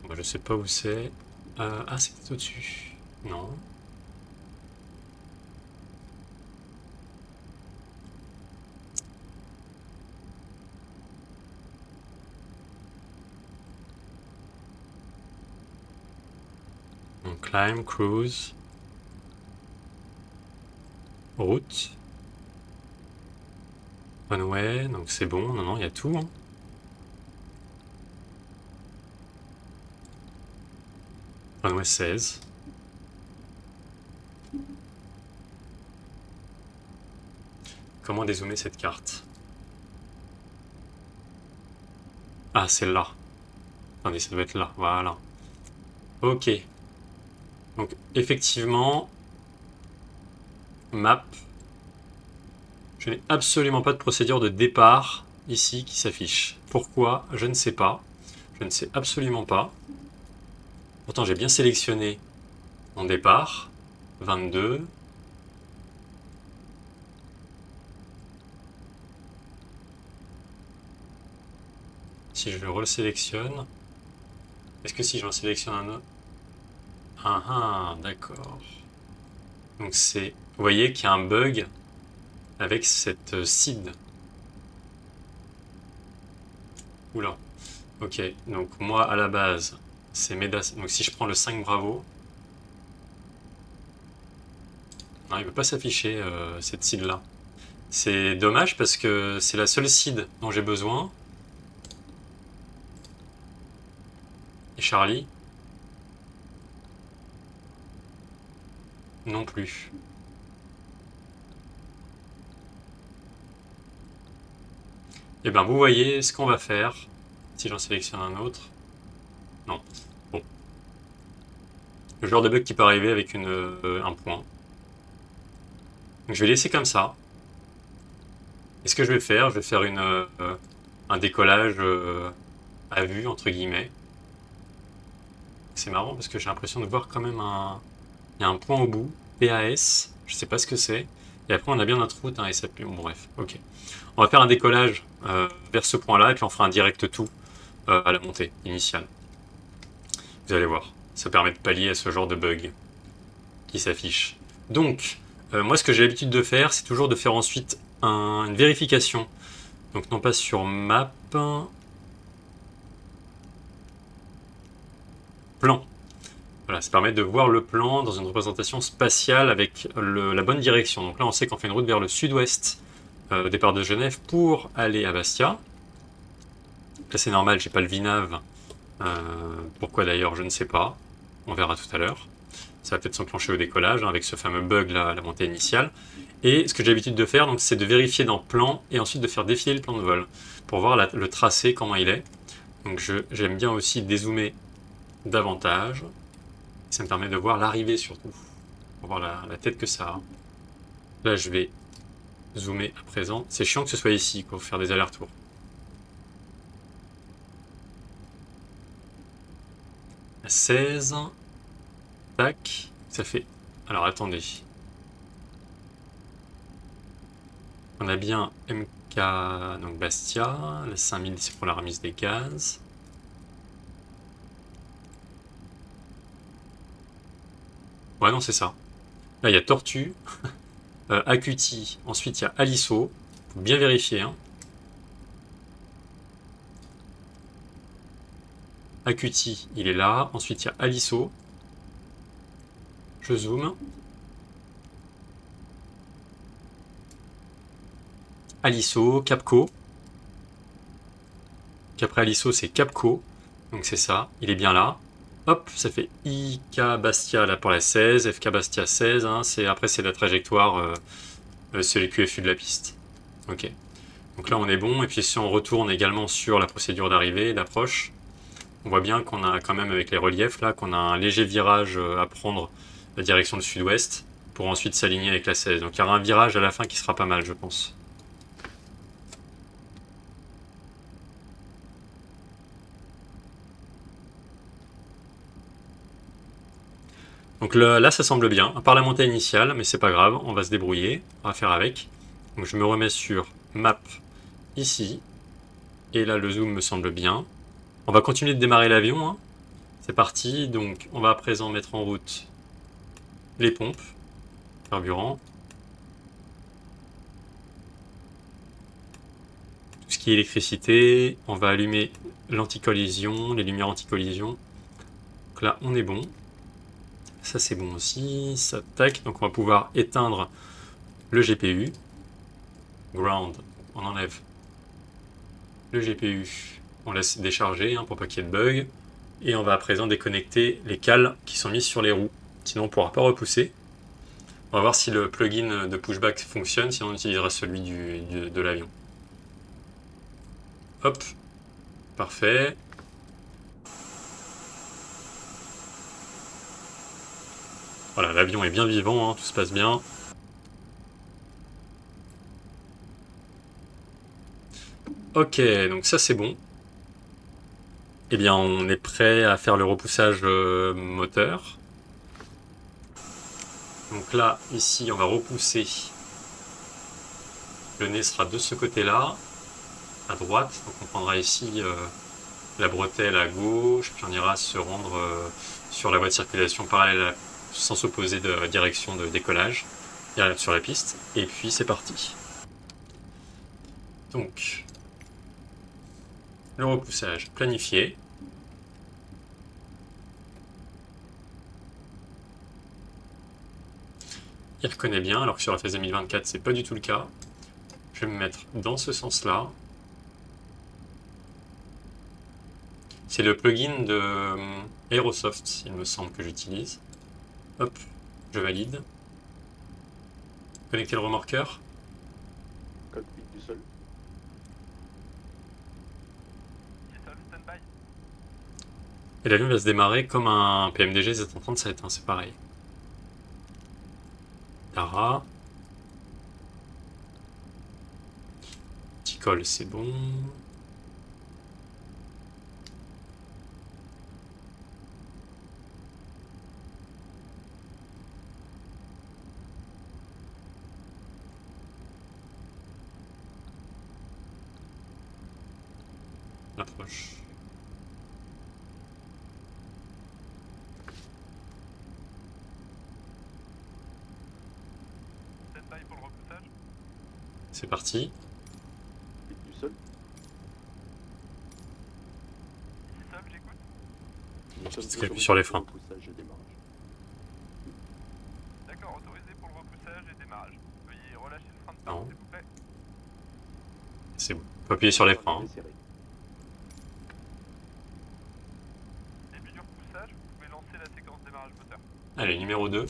Bon, je sais pas où c'est. Ah, c'est au-dessus. Non. Donc, climb, cruise. Route. Runway, donc c'est bon. Non, non, il y a tout. Hein. Runway 16. Comment dézoomer cette carte? Ah, c'est là. Attendez, ça doit être là. Voilà. Ok. Donc, effectivement, map. Je n'ai absolument pas de procédure de départ ici qui s'affiche. Pourquoi? Je ne sais pas. Je ne sais absolument pas. Pourtant, j'ai bien sélectionné mon départ. 22. Si je le resélectionne, est-ce que si j'en sélectionne un autre... Ah ah, d'accord. Donc c'est... Vous voyez qu'il y a un bug avec cette seed. Oula. Ok, donc moi à la base, c'est Medas. Donc si je prends le 5 Bravo... Non, il ne veut pas s'afficher cette seed là. C'est dommage parce que c'est la seule seed dont j'ai besoin. Et Charlie? Non plus. Et bien vous voyez ce qu'on va faire si j'en sélectionne un autre. Non. Bon. Le genre de bug qui peut arriver avec un point. Donc je vais laisser comme ça. Et ce que je vais faire, je vais faire un décollage à vue, entre guillemets. C'est marrant parce que j'ai l'impression de voir quand même il y a un point au bout, PAS, je sais pas ce que c'est. Et après on a bien notre route, un SAP, bon bref, ok. On va faire un décollage vers ce point-là et puis on fera un direct tout à la montée initiale. Vous allez voir, ça permet de pallier à ce genre de bug qui s'affiche. Donc, moi ce que j'ai l'habitude de faire, c'est toujours de faire ensuite une vérification. Donc non pas sur map, plan. Voilà, ça permet de voir le plan dans une représentation spatiale avec la bonne direction. Donc là on sait qu'on fait une route vers le sud-ouest au départ de Genève pour aller à Bastia. Là c'est normal, j'ai pas le VNAV. Pourquoi d'ailleurs, je ne sais pas. On verra tout à l'heure. Ça va peut-être s'enclencher au décollage, hein, avec ce fameux bug là, à la montée initiale. Et ce que j'ai l'habitude de faire, donc, c'est de vérifier dans plan et ensuite de faire défiler le plan de vol pour voir le tracé, comment il est. Donc j'aime bien aussi dézoomer davantage. Ça me permet de voir l'arrivée surtout, pour voir la tête que ça a. Là je vais zoomer à présent. C'est chiant que ce soit ici, pour faire des allers-retours. À 16. Tac. Ça fait... Alors attendez. On a bien MK, donc Bastia. La 5000 c'est pour la remise des gaz. Ouais non c'est ça. Là il y a Tortue. Acuti. Ensuite il y a Aliso. Faut bien vérifier. Hein. Acuti il est là. Ensuite il y a Aliso. Je zoome. Aliso, Capco. Qu'après Aliso c'est Capco. Donc c'est ça. Il est bien là. Hop, ça fait IK Bastia là pour la 16, FK Bastia 16, hein, après c'est la trajectoire, c'est les QFU de la piste. Ok. Donc là on est bon, et puis si on retourne également sur la procédure d'arrivée, d'approche, on voit bien qu'on a quand même avec les reliefs là, qu'on a un léger virage à prendre la direction du sud-ouest, pour ensuite s'aligner avec la 16. Donc il y aura un virage à la fin qui sera pas mal je pense. Donc là ça semble bien, à part la montée initiale, mais c'est pas grave, on va se débrouiller, on va faire avec. Donc je me remets sur map ici, et là le zoom me semble bien. On va continuer de démarrer l'avion, hein. C'est parti, donc on va à présent mettre en route les pompes, carburant, tout ce qui est électricité, on va allumer l'anti-collision, les lumières anti-collision. Donc là on est bon. Ça c'est bon aussi, ça tac, donc on va pouvoir éteindre le GPU. Ground, on enlève le GPU, on laisse décharger hein, pour pas qu'il y ait de bug. Et on va à présent déconnecter les cales qui sont mises sur les roues, sinon on ne pourra pas repousser. On va voir si le plugin de pushback fonctionne, sinon on utilisera celui de l'avion. Hop, parfait. Voilà, l'avion est bien vivant, hein, tout se passe bien. Ok, donc ça c'est bon. Eh bien, on est prêt à faire le repoussage moteur. Donc là, ici, on va repousser. Le nez sera de ce côté-là, à droite. Donc on prendra ici la bretelle à gauche, puis on ira se rendre sur la voie de circulation parallèle sans s'opposer de direction de décollage sur la piste. Et puis c'est parti. Donc, le repoussage planifié. Il reconnaît bien, alors que sur la phase 2024, c'est pas du tout le cas. Je vais me mettre dans ce sens-là. C'est le plugin de Aerosoft, il me semble que j'utilise. Hop, je valide. Connecter le remorqueur. Cockpit du sol. Et l'avion va se démarrer comme un PMDG Z137, hein, c'est pareil. Tara. Petit col, c'est bon. Approche. C'est parti. Vite du sol. Nous sommes Juste qu'il appuie autorisés sur les pour freins. repoussage et démarrage. D'accord, autorisé pour le repoussage et démarrage. Veuillez relâcher le frein de Non. porte, s'il vous plaît. C'est bon. Faut appuyer sur les freins. Arrivée serrée. Début du repoussage, vous pouvez lancer la séquence démarrage moteur. Allez, numéro 2.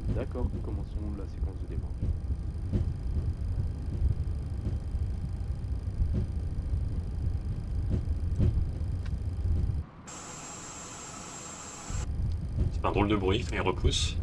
D'accord, commençons la séquence de démarrage. C'est un drôle de bruit quand il repousse.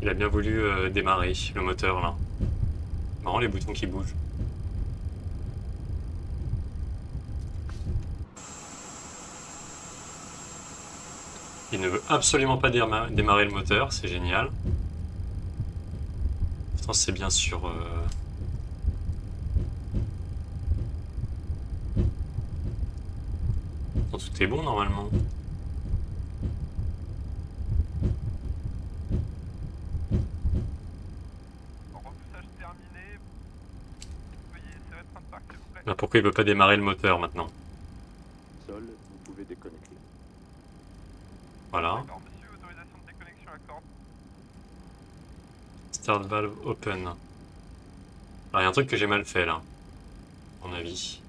Il a bien voulu démarrer le moteur là. Marrant les boutons qui bougent. Il ne veut absolument pas démarrer le moteur, c'est génial. Pourtant c'est bien sûr... Tout est bon normalement. Repoussage terminé. Veuillez serrer le frein de parc, s'il vous plaît. Là, pourquoi il veut pas démarrer le moteur maintenant? Sol, vous pouvez déconnecter. Voilà. D'accord, monsieur, autorisation de déconnexion accordée. Start valve open. Alors il y a un truc que j'ai mal fait là. À mon avis.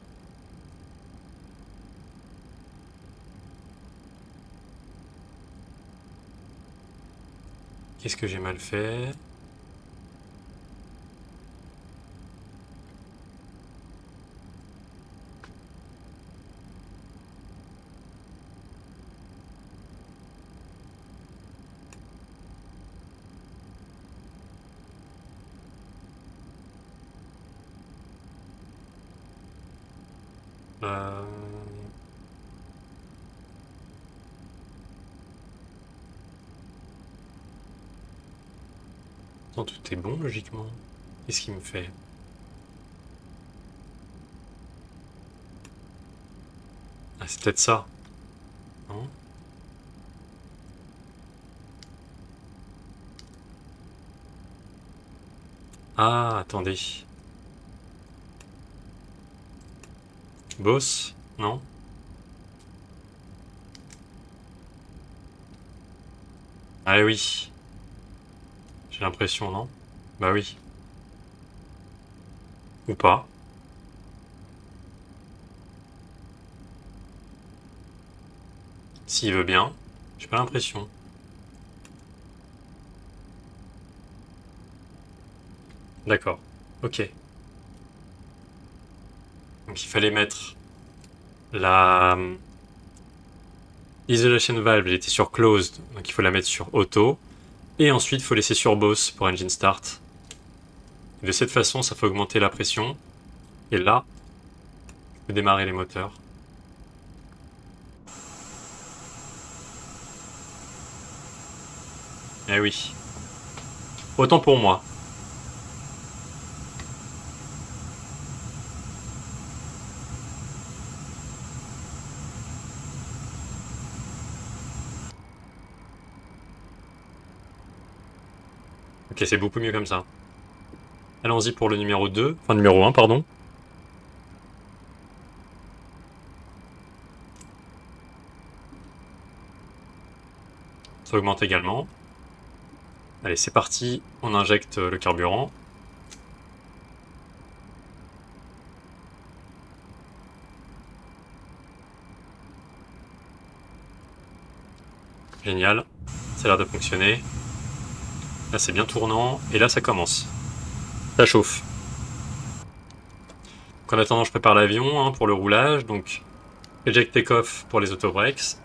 Qu'est-ce que j'ai mal fait? Euh... Attends, tout est bon logiquement. Qu'est-ce qu'il me fait? Ah, c'est peut-être ça. Non? Ah, attendez. Boss? Non? Ah oui. J'ai l'impression, non? Bah oui. Ou pas. S'il veut bien. J'ai pas l'impression. D'accord. Ok. Donc il fallait mettre la isolation valve, elle était sur closed, donc il faut la mettre sur auto. Et ensuite, il faut laisser sur boss pour engine start. Et de cette façon, ça fait augmenter la pression. Et là, je peux démarrer les moteurs. Eh oui. Autant pour moi. Ok, c'est beaucoup mieux comme ça. Allons-y pour le numéro 2. Enfin, numéro 1, pardon. Ça augmente également. Allez, c'est parti. On injecte le carburant. Génial. Ça a l'air de fonctionner. Là, c'est bien tournant. Et là, ça commence. Ça chauffe. Donc, en attendant, je prépare l'avion pour le roulage. Donc, eject take-off pour les auto-brakes.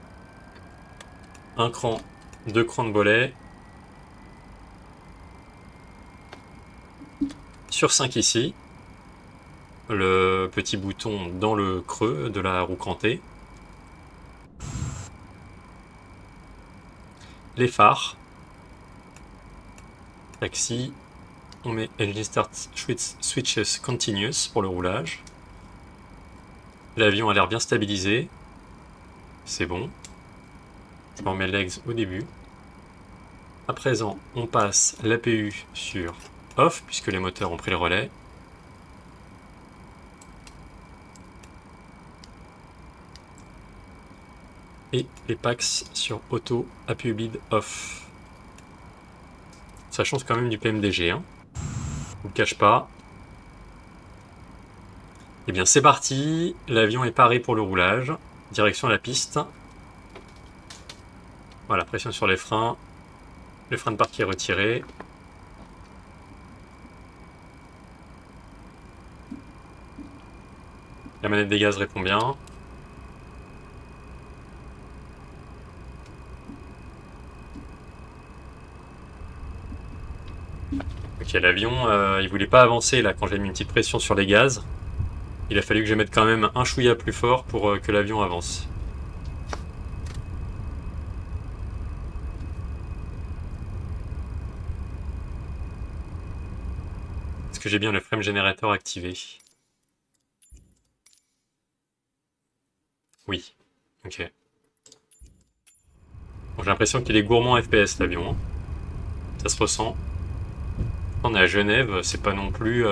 Un cran, 2 crans de bolet. Sur 5 ici. Le petit bouton dans le creux de la roue crantée. les phares. Taxi. On met Engine Start Switches Continuous pour le roulage. L'avion a l'air bien stabilisé. C'est bon. Je m'en mets legs au début. À présent, on passe l'APU sur off, puisque les moteurs ont pris le relais. Et les packs sur auto, APU bleed off. Ça change quand même du PMDG, hein. Je vous le cache pas. Et bien c'est parti, l'avion est paré pour le roulage. Direction la piste. Voilà, pression sur les freins. Le frein de parc est retiré. La manette des gaz répond bien. Ok, l'avion, il voulait pas avancer là quand j'ai mis une petite pression sur les gaz. Il a fallu que je mette quand même un chouïa plus fort pour que l'avion avance. Est-ce que j'ai bien le frame generator activé? Oui. Ok. Bon, j'ai l'impression qu'il est gourmand en FPS l'avion, hein. Ça se ressent. On est à Genève, c'est pas non plus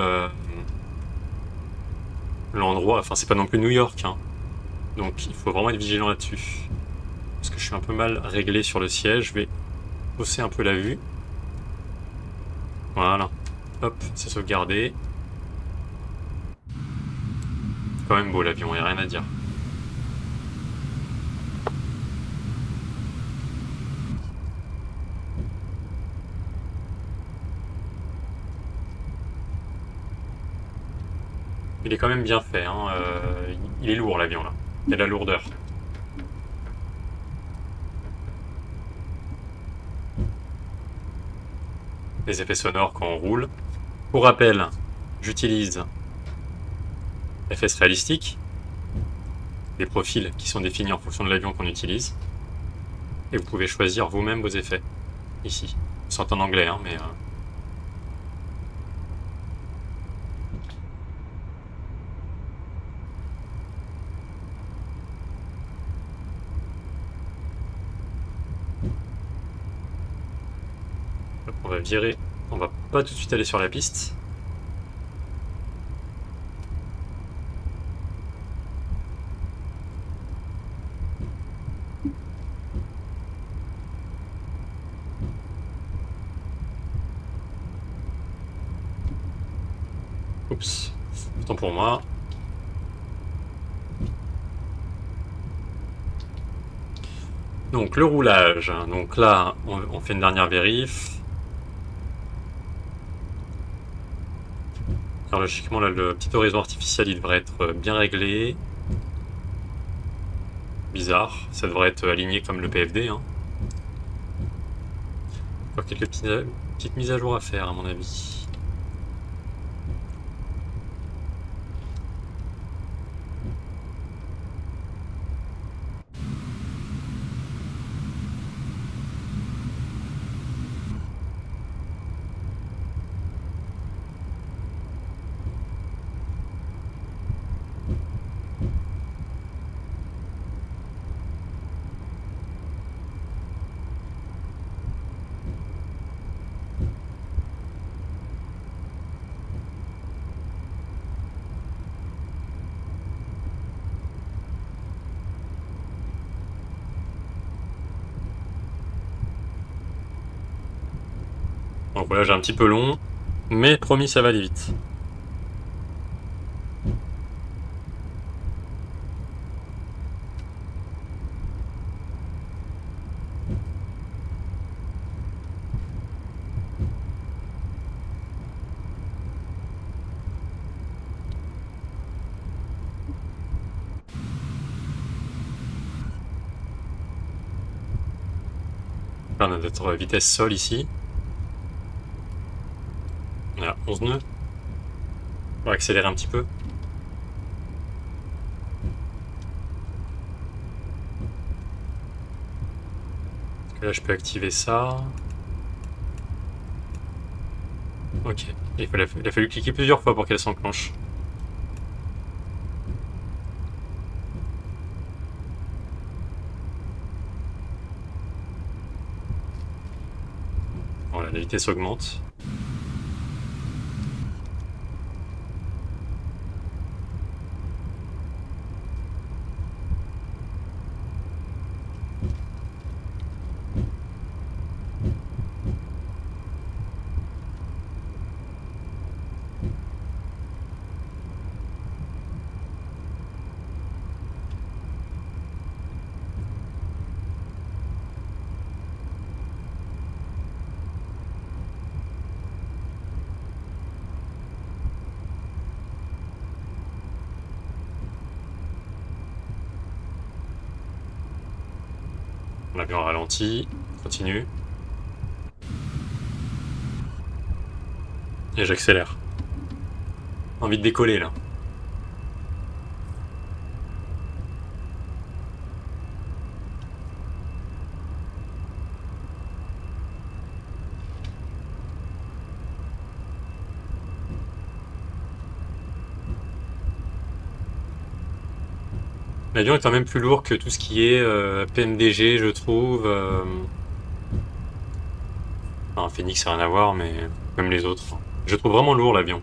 l'endroit, enfin c'est pas non plus New York, hein. Donc il faut vraiment être vigilant là-dessus. Parce que je suis un peu mal réglé sur le siège, je vais hausser un peu la vue. Voilà. Hop, c'est sauvegardé. C'est quand même beau l'avion, il n'y a rien à dire. Il est quand même bien fait, hein. Il est lourd l'avion là. Il y a de la lourdeur. Les effets sonores quand on roule. Pour rappel, j'utilise FS réalistique, des profils qui sont définis en fonction de l'avion qu'on utilise. Et vous pouvez choisir vous-même vos effets, ici. Ils sont en anglais, hein, mais... On va virer, on va pas tout de suite aller sur la piste. Oups, autant pour moi. Donc le roulage, donc là on fait une dernière vérif. Alors logiquement là le petit horizon artificiel il devrait être bien réglé. Bizarre, ça devrait être aligné comme le PFD, hein. Encore quelques petites mises à jour à faire à mon avis. Donc voilà, j'ai un petit peu long, mais promis ça va aller vite. Là, on a notre vitesse sol ici. On est à 11 nœuds. On va accélérer un petit peu. Parce Là, je peux activer ça. Ok. Il a fallu cliquer plusieurs fois pour qu'elle s'enclenche. Voilà, la vitesse augmente. L'avion ralentit, continue. Et j'accélère. Envie de décoller là. L'avion est quand même plus lourd que tout ce qui est PMDG, je trouve. Enfin, Phoenix, rien à voir, mais même les autres. Je trouve vraiment lourd l'avion.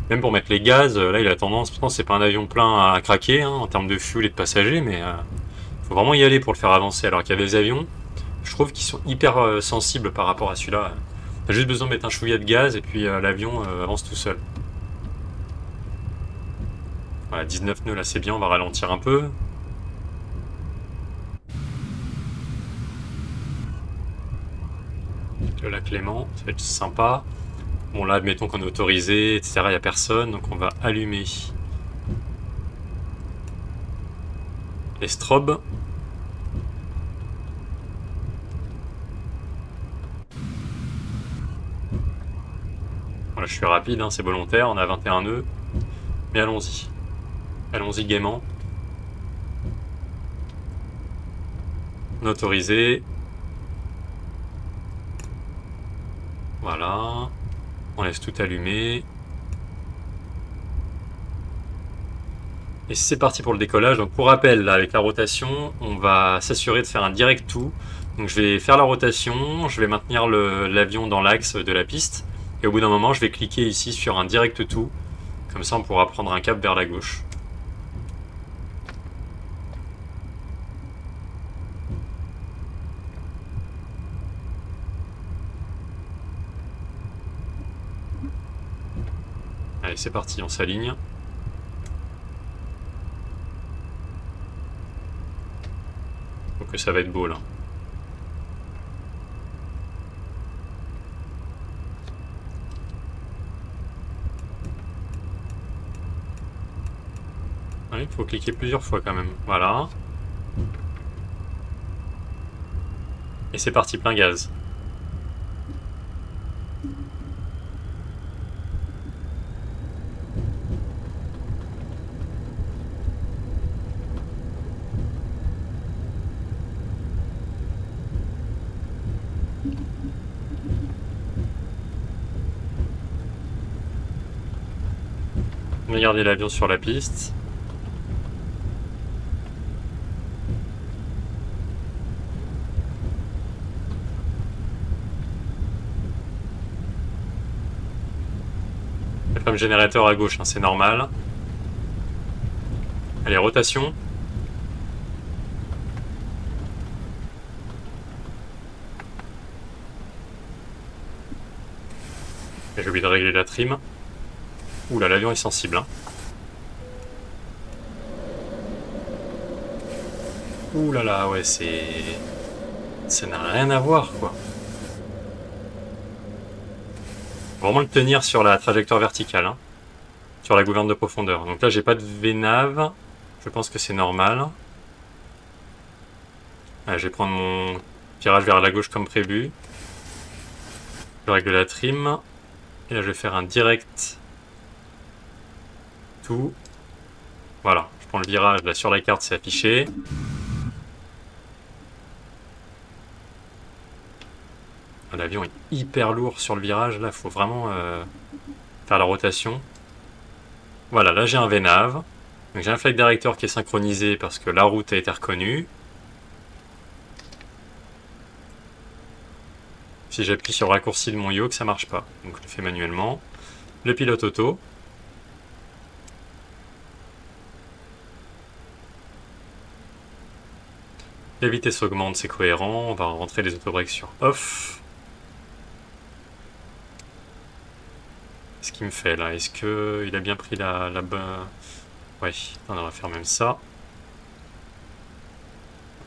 Même pour mettre les gaz, là il a tendance, pourtant c'est pas un avion plein à craquer en termes de fuel et de passagers, mais faut vraiment y aller pour le faire avancer. Alors qu'il y a des avions, je trouve qu'ils sont hyper sensibles par rapport à celui-là. T'as juste besoin de mettre un chouïa de gaz et puis l'avion avance tout seul. Voilà, 19 nœuds là c'est bien, on va ralentir un peu. Le lac Clément, ça va être sympa. Bon là admettons qu'on est autorisé, etc. Il n'y a personne, donc on va allumer les strobes. Voilà, je suis rapide, hein, c'est volontaire, on a 21 nœuds. Mais allons-y. Allons-y gaiement. On est autorisé. Voilà. On laisse tout allumer. Et c'est parti pour le décollage. Donc pour rappel, là, avec la rotation, on va s'assurer de faire un direct to. Donc je vais faire la rotation, je vais maintenir l'avion dans l'axe de la piste. Et au bout d'un moment, je vais cliquer ici sur un direct to. Comme ça, on pourra prendre un cap vers la gauche. Allez, c'est parti, on s'aligne. Donc ça va être beau là. Il faut cliquer plusieurs fois quand même. Voilà. Et c'est parti, plein gaz. On va garder l'avion sur la piste. Comme générateur à gauche, hein, c'est normal. Allez, rotation. J'ai oublié de régler la trim. Ouh là, l'avion est sensible. Hein. Ouh là là, ouais, c'est... Ça n'a rien à voir, quoi. Vraiment le tenir sur la trajectoire verticale, hein, sur la gouverne de profondeur. Donc là, j'ai pas de VNAV. Je pense que c'est normal. Allez, je vais prendre mon virage vers la gauche comme prévu. Je règle la trim. Et là, je vais faire un direct tout. Voilà, je prends le virage, là sur la carte, c'est affiché. L'avion est hyper lourd sur le virage, là, faut vraiment faire la rotation. Voilà, là j'ai un VNAV. Donc j'ai un flight director qui est synchronisé parce que la route a été reconnue. Si j'appuie sur le raccourci de mon yoke, ça marche pas. Donc je le fais manuellement. Le pilote auto. La vitesse augmente, c'est cohérent. On va rentrer les autobreaks sur off. Qu'est-ce qu'il me fait là? Est-ce qu'il a bien pris la bonne... Ouais, on va faire même ça.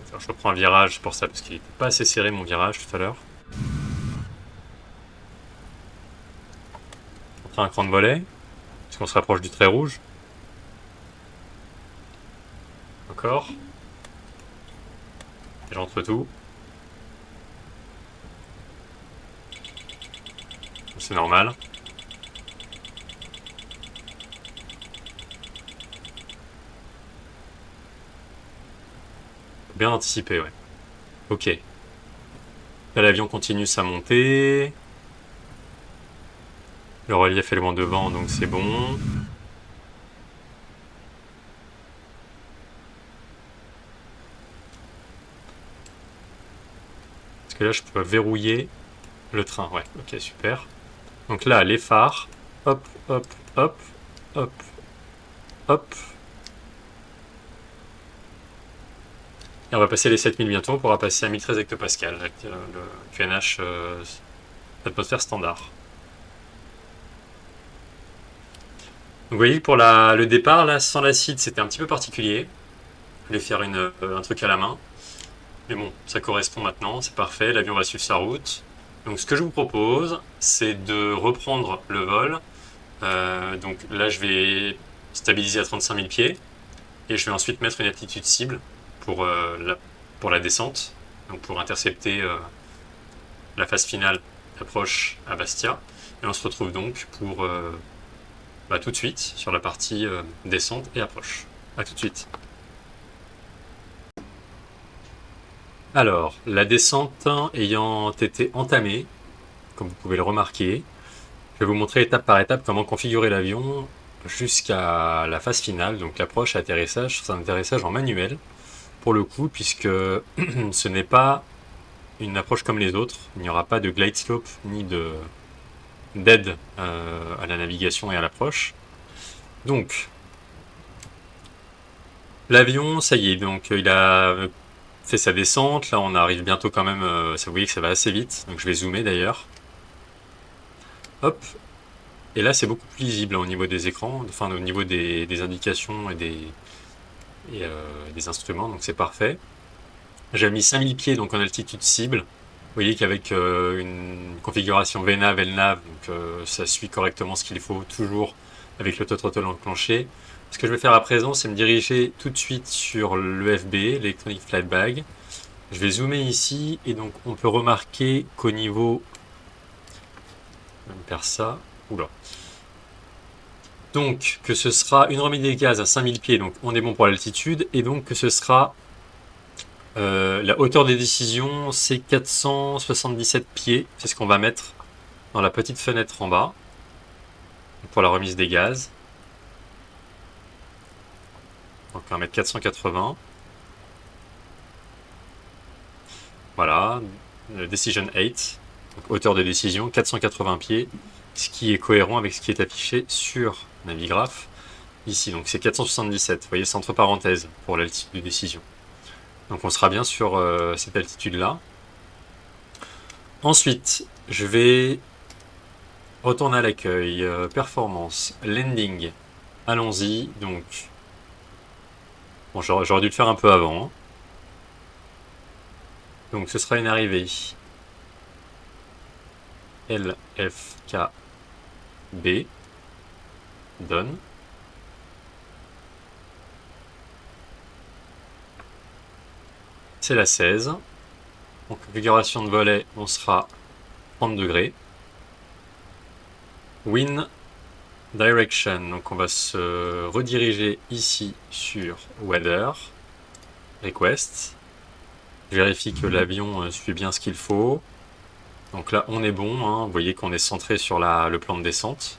Alors, je reprends un virage pour ça, parce qu'il n'était pas assez serré mon virage tout à l'heure. On prend un cran de volet, parce qu'on se rapproche du trait rouge. Encore. Et j'entre tout. C'est normal. Bien anticipé, ouais. Ok. Là, l'avion continue sa montée. Le relief est loin devant, donc c'est bon. Parce que là, je peux verrouiller le train. Ouais, ok, super. Donc là, les phares. Hop, hop, hop, hop, hop. Et on va passer les 7000 bientôt. On pourra passer à 1013 hectopascal avec le QNH d'atmosphère standard. Donc vous voyez, pour le départ, là, sans l'acide, c'était un petit peu particulier. Je voulais faire un truc à la main. Mais bon, ça correspond maintenant, c'est parfait, l'avion va suivre sa route. Donc ce que je vous propose, c'est de reprendre le vol. Donc là, je vais stabiliser à 35 000 pieds. Et je vais ensuite mettre une altitude cible pour la descente. Donc pour intercepter la phase finale d'approche à Bastia. Et on se retrouve donc pour tout de suite sur la partie descente et approche. A tout de suite. Alors, la descente ayant été entamée, comme vous pouvez le remarquer, je vais vous montrer étape par étape comment configurer l'avion jusqu'à la phase finale, donc l'approche et atterrissage. C'est un atterrissage en manuel, pour le coup, puisque ce n'est pas une approche comme les autres. Il n'y aura pas de glide slope ni d'aide à la navigation et à l'approche. Donc, l'avion, ça y est, donc il a fait sa descente. Là, on arrive bientôt quand même. Vous voyez que ça va assez vite. Donc, je vais zoomer d'ailleurs. Hop. Et là, c'est beaucoup plus lisible au niveau des écrans, enfin au niveau des indications et des instruments. Donc, c'est parfait. J'ai mis 5000 pieds donc en altitude cible. Vous voyez qu'avec une configuration VNAV, LNAV, donc ça suit correctement ce qu'il faut, toujours avec l'auto-throttle enclenché. Ce que je vais faire à présent, c'est me diriger tout de suite sur l'EFB, l'Electronic Flight Bag. Je vais zoomer ici, et donc on peut remarquer qu'au niveau... Je vais me faire ça. Oula. Donc, que ce sera une remise des gaz à 5000 pieds, donc on est bon pour l'altitude, et donc que ce sera... la hauteur des décisions, c'est 477 pieds. C'est ce qu'on va mettre dans la petite fenêtre en bas pour la remise des gaz. Donc on va mettre 480. Voilà, Decision 8. Donc, hauteur de décision, 480 pieds. Ce qui est cohérent avec ce qui est affiché sur Navigraph. Ici, donc c'est 477. Vous voyez, c'est entre parenthèses pour l'altitude de décision. Donc on sera bien sur cette altitude-là. Ensuite, je vais retourner à l'accueil. Performance, landing. Allons-y. Donc, bon, j'aurais dû le faire un peu avant. Hein. Donc ce sera une arrivée. LFKB. Done. C'est la 16. En configuration de volet, on sera 30 degrés. Wind Direction, donc on va se rediriger ici sur Weather. Request. Je vérifie que l'avion suit bien ce qu'il faut. Donc là, on est bon, hein. Vous voyez qu'on est centré sur le plan de descente.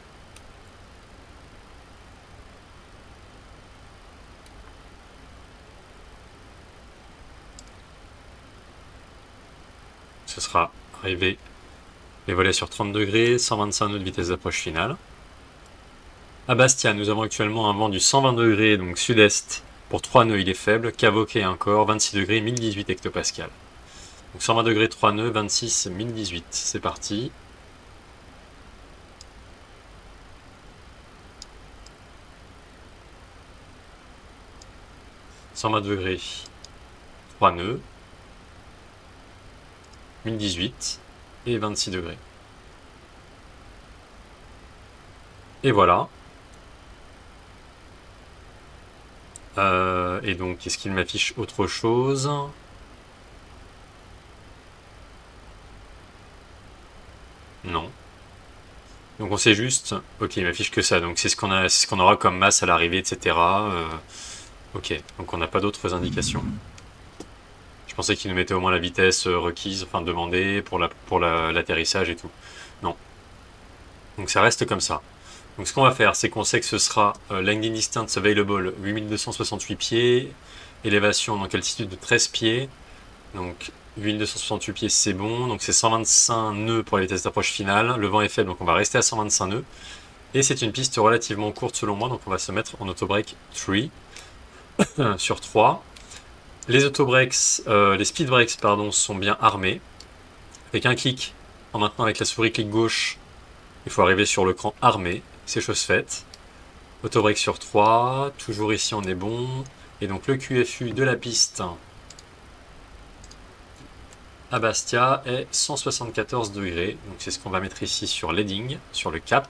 Ce sera arrivé les volets sur 30 degrés, 125 nœuds de vitesse d'approche finale. À Bastia, nous avons actuellement un vent du 120 degrés, donc sud-est, pour 3 nœuds, il est faible. Cavoquet encore, 26 degrés, 1018 hectopascal. Donc 120 degrés, 3 nœuds, 26, 1018. C'est parti. « 120 degrés, 3 nœuds, 1018 et 26 degrés. Et voilà. Et donc, est-ce qu'il m'affiche autre chose? Non. Donc on sait juste... Ok, il m'affiche que ça. Donc c'est ce qu'on aura comme masse à l'arrivée, etc. Ok, donc on n'a pas d'autres indications. Je pensais qu'il nous mettait au moins la vitesse requise, enfin demandée pour l'atterrissage et tout. Non. Donc ça reste comme ça. Donc ce qu'on va faire, c'est qu'on sait que ce sera landing distance available 8268 pieds, élévation donc altitude de 13 pieds. Donc 8268 pieds c'est bon, donc c'est 125 nœuds pour la vitesse d'approche finale. Le vent est faible donc on va rester à 125 nœuds. Et c'est une piste relativement courte selon moi, donc on va se mettre en autobreak 3 sur 3. Les autobreaks, les speed brakes pardon, sont bien armés. Avec un clic, en maintenant avec la souris clic gauche, il faut arriver sur le cran armé, c'est chose faite. Autobreak sur 3, toujours ici on est bon. Et donc le QFU de la piste à Bastia est 174 degrés. Donc c'est ce qu'on va mettre ici sur l'heading, sur le cap.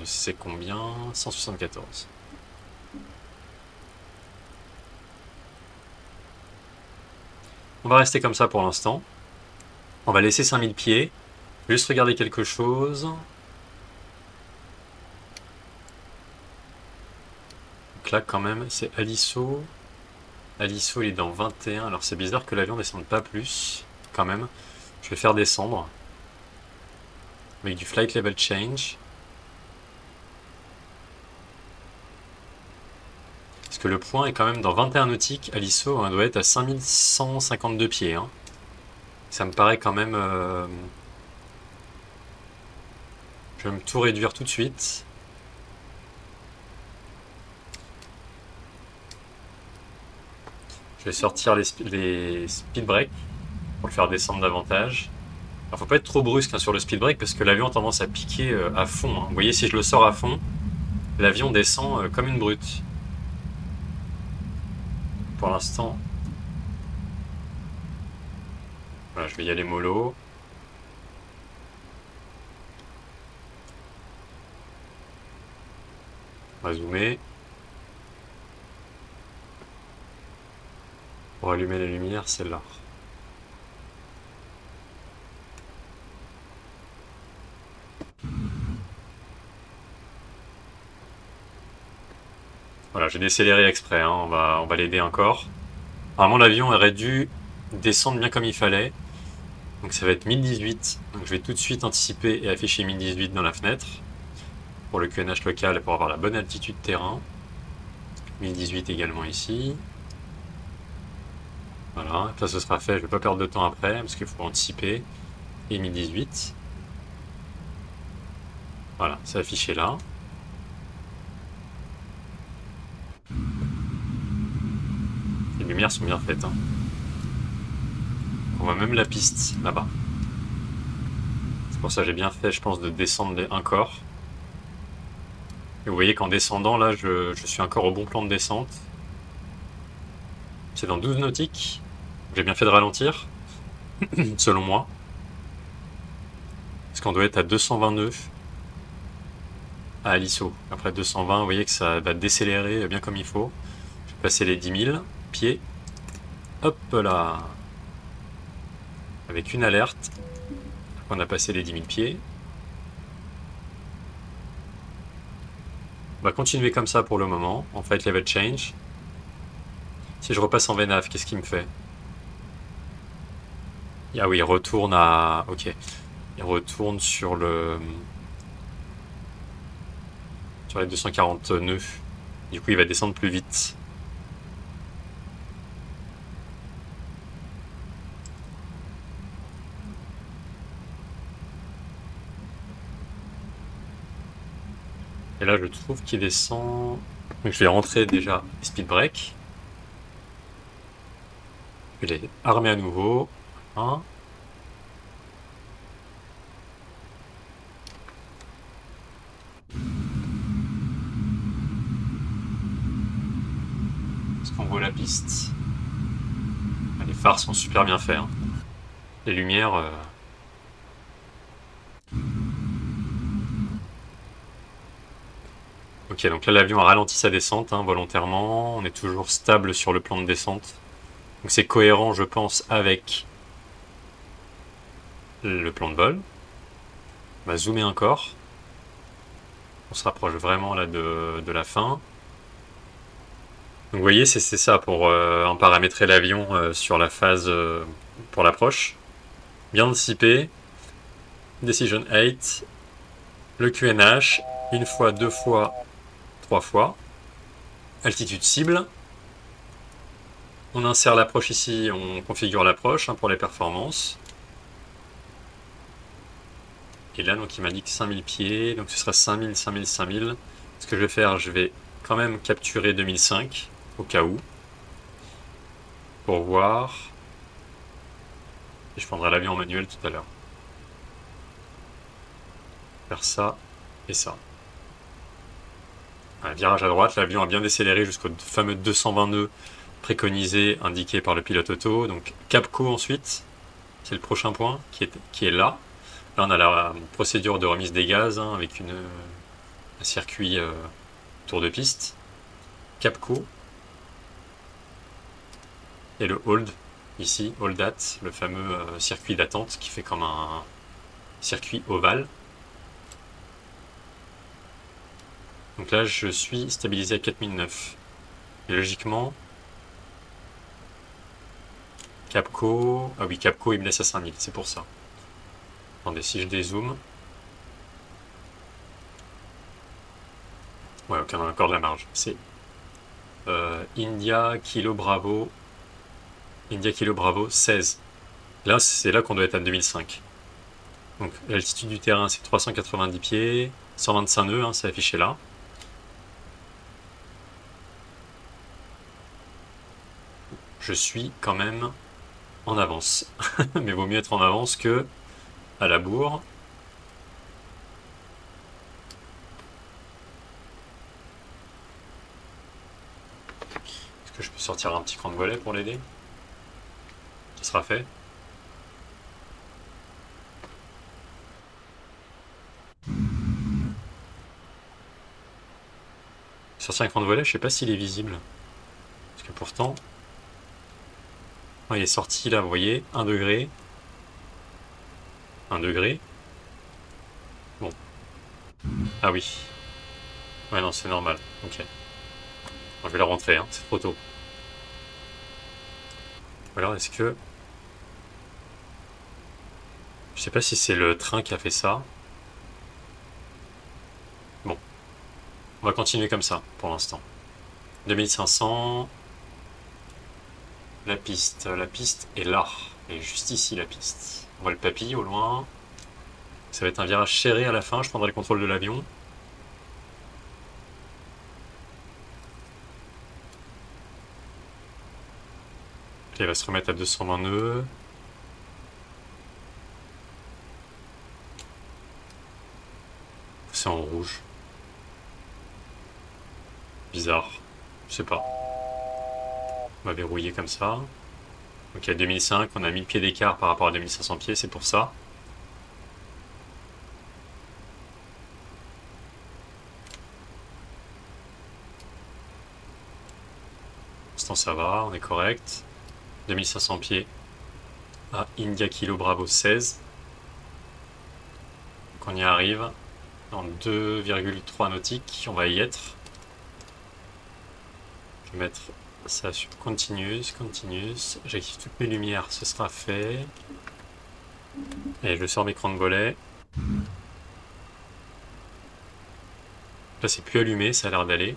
C'est combien? 174. On va rester comme ça pour l'instant. On va laisser 5000 pieds. Juste regarder quelque chose. Donc là quand même c'est Aliso. Aliso il est dans 21. Alors c'est bizarre que l'avion ne descende pas plus. Quand même. Je vais faire descendre. Avec du flight level change. Parce que le point est quand même dans 21 nautiques. Aliso hein, doit être à 5152 pieds. Hein. Ça me paraît quand même... Je vais me tout réduire tout de suite. Je vais sortir les speed breaks pour le faire descendre davantage. Alors faut pas être trop brusque hein, sur le speed break parce que l'avion a tendance à piquer à fond. Hein. Vous voyez si je le sors à fond, l'avion descend comme une brute. Pour l'instant, voilà, je vais y aller mollo. On va zoomer. Pour allumer la lumière, celle-là. Voilà, j'ai décéléré exprès, hein, on va l'aider encore. Normalement, l'avion aurait dû descendre bien comme il fallait. Donc ça va être 1018. Donc je vais tout de suite anticiper et afficher 1018 dans la fenêtre. Pour le QNH local et pour avoir la bonne altitude terrain. 1018 également ici. Voilà, ça ce sera fait, je ne vais pas perdre de temps après, parce qu'il faut anticiper. Et 1018. Voilà, c'est affiché là. Les lumières sont bien faites. Hein. On voit même la piste là-bas. C'est pour ça que j'ai bien fait, je pense, de descendre un corps. Et vous voyez qu'en descendant, là, je suis encore au bon plan de descente. C'est dans 12 nautiques. J'ai bien fait de ralentir, selon moi. Parce qu'on doit être à 220 nœuds à Aliso. Après 220, vous voyez que ça va décélérer bien comme il faut. Je vais passer les 10 000 pieds. Hop là. Avec une alerte. On a passé les 10 000 pieds. On va continuer comme ça pour le moment, en flight level change. Si je repasse en VNAV, qu'est-ce qu'il me fait? Ah oui, il retourne à... Ok. Il retourne sur le... Sur les 240 nœuds. Du coup, il va descendre plus vite. Et là, je trouve qu'il descend... Donc, je vais rentrer déjà les speed break. Je vais les armer à nouveau. Hein. Est-ce qu'on voit la piste? Les phares sont super bien faits. Hein. Les lumières... Ok, donc là l'avion a ralenti sa descente hein, volontairement. On est toujours stable sur le plan de descente. Donc c'est cohérent, je pense, avec le plan de vol. On va zoomer encore. On se rapproche vraiment là de la fin. Donc vous voyez, c'est ça pour en paramétrer l'avion sur la phase pour l'approche. Bien anticipé. Decision 8. Le QNH. Une fois, deux fois, trois fois. Altitude cible. On insère l'approche ici, on configure l'approche hein, pour les performances. Et là, donc, il m'indique 5000 pieds, donc ce sera 5000, 5000, 5000. Ce que je vais faire, je vais quand même capturer 2005, au cas où, pour voir. Et je prendrai l'avion en manuel tout à l'heure. Faire ça et ça. Un virage à droite, l'avion a bien décéléré jusqu'au fameux 220 nœuds préconisé, indiqué par le pilote auto. Donc Capco ensuite, c'est le prochain point qui est là. Là, on a la procédure de remise des gaz hein, avec un circuit tour de piste. Capco. Et le hold, ici, hold at, le fameux circuit d'attente qui fait comme un circuit ovale. Donc là, je suis stabilisé à 4009. Et logiquement, Capco... Ah oui, Capco, il me laisse à 5000, c'est pour ça. Attendez, si je dézoome... Ouais, ok, on a encore de la marge. C'est India Kilo Bravo. India Kilo Bravo 16. Là, c'est là qu'on doit être à 2005. Donc l'altitude du terrain, c'est 390 pieds. 125 nœuds, hein, c'est affiché là. Je suis quand même en avance. Mais vaut mieux être en avance que à la bourre. Est-ce que je peux sortir un petit cran de volet pour l'aider? Ça sera fait. Sur 5 crans de volet, je sais pas s'il est visible. Parce que pourtant... Oh, il est sorti là, vous voyez, 1 degré. 1 degré. Bon. Ah oui. Ouais, non, c'est normal. Ok. Bon, je vais la rentrer, hein. C'est trop tôt. Alors, est-ce que... Je sais pas si c'est le train qui a fait ça. Bon. On va continuer comme ça, pour l'instant. 2500. La piste est là. Elle est juste ici, la piste. On voit le papy au loin. Ça va être un virage serré à la fin. Je prendrai le contrôle de l'avion. Il va se remettre à 220 nœuds. C'est en rouge. Bizarre. Je sais pas. On va verrouiller comme ça. Donc à 2005, on a 1000 pieds d'écart par rapport à 2500 pieds, c'est pour ça. Pour l'instant ça va, on est correct. 2500 pieds à India Kilo Bravo 16. Donc on y arrive. Dans 2,3 nautiques, on va y être. Je vais mettre Ça continue. J'active toutes mes lumières, ce sera fait. Et je sors mes crans de volet. Là, c'est plus allumé, ça a l'air d'aller.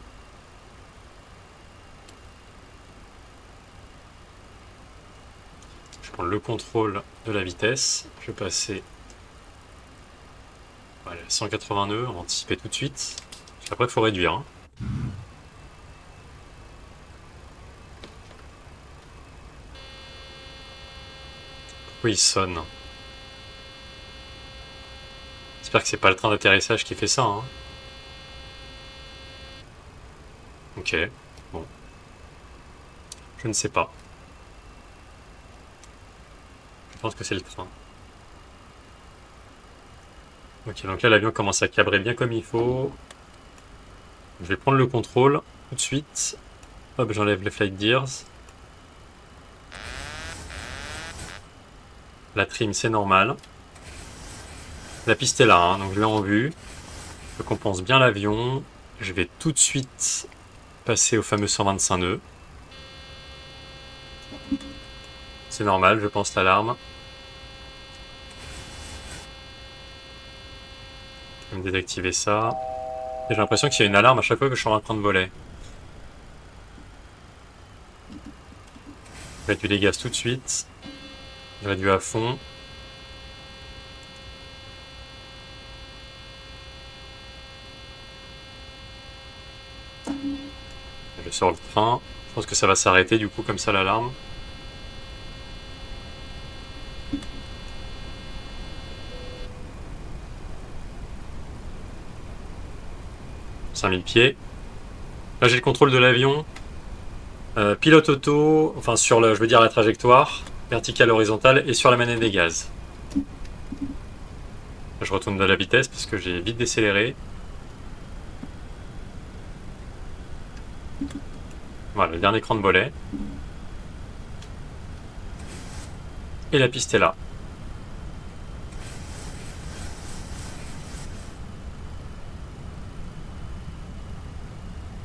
Je vais prendre le contrôle de la vitesse. Je vais passer voilà, 180 nœuds, on va anticiper tout de suite. Après, il faut réduire. Hein. Pourquoi il sonne? J'espère que c'est pas le train d'atterrissage qui fait ça. Hein. Ok, bon. Je ne sais pas. Je pense que c'est le train. Ok, donc là l'avion commence à cabrer bien comme il faut. Je vais prendre le contrôle tout de suite. Hop, j'enlève les flight gears. La trim, c'est normal. La piste est là, hein, donc je l'ai en vue. Je compense bien l'avion. Je vais tout de suite passer au fameux 125 nœuds. C'est normal, je pense, l'alarme. Je vais me désactiver ça. Et j'ai l'impression qu'il y a une alarme à chaque fois que je suis en train de voler. Je réduis les gaz tout de suite. Je réduis à fond. Je sors le train. Je pense que ça va s'arrêter du coup comme ça l'alarme. « 5000 pieds. Là j'ai le contrôle de l'avion. Pilote auto, enfin sur le, je veux dire la trajectoire, verticale, horizontale et sur la manette des gaz. Je retourne de la vitesse parce que j'ai vite décéléré. Voilà, le dernier cran de volet. Et la piste est là.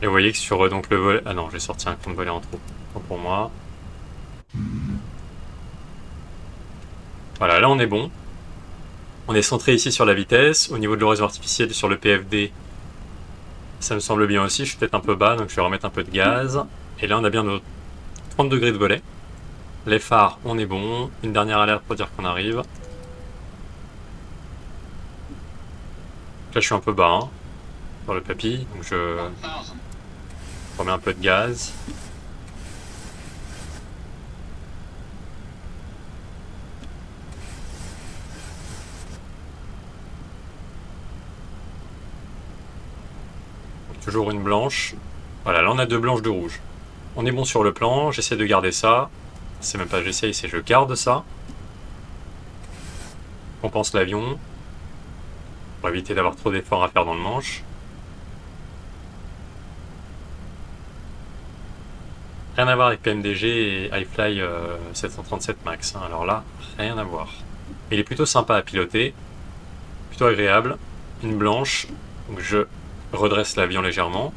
Et vous voyez que sur donc le volet... Ah non, j'ai sorti un cran de volet en trop. Pour moi. Voilà, là on est bon. On est centré ici sur la vitesse. Au niveau de l'horizon artificiel sur le PFD, ça me semble bien aussi. Je suis peut-être un peu bas, donc je vais remettre un peu de gaz. Et là on a bien nos 30 degrés de volet. Les phares, on est bon. Une dernière alerte pour dire qu'on arrive. Là je suis un peu bas hein, sur le papy, donc je remets un peu de gaz. Toujours une blanche. Voilà, là on a deux blanches, deux rouges. On est bon sur le plan, j'essaie de garder ça. C'est même pas j'essaye, c'est je garde ça. On pense l'avion. Pour éviter d'avoir trop d'efforts à faire dans le manche. Rien à voir avec PMDG et iFly 737 Max. Hein. Alors là, rien à voir. Il est plutôt sympa à piloter. Plutôt agréable. Une blanche. Donc je redresse l'avion légèrement.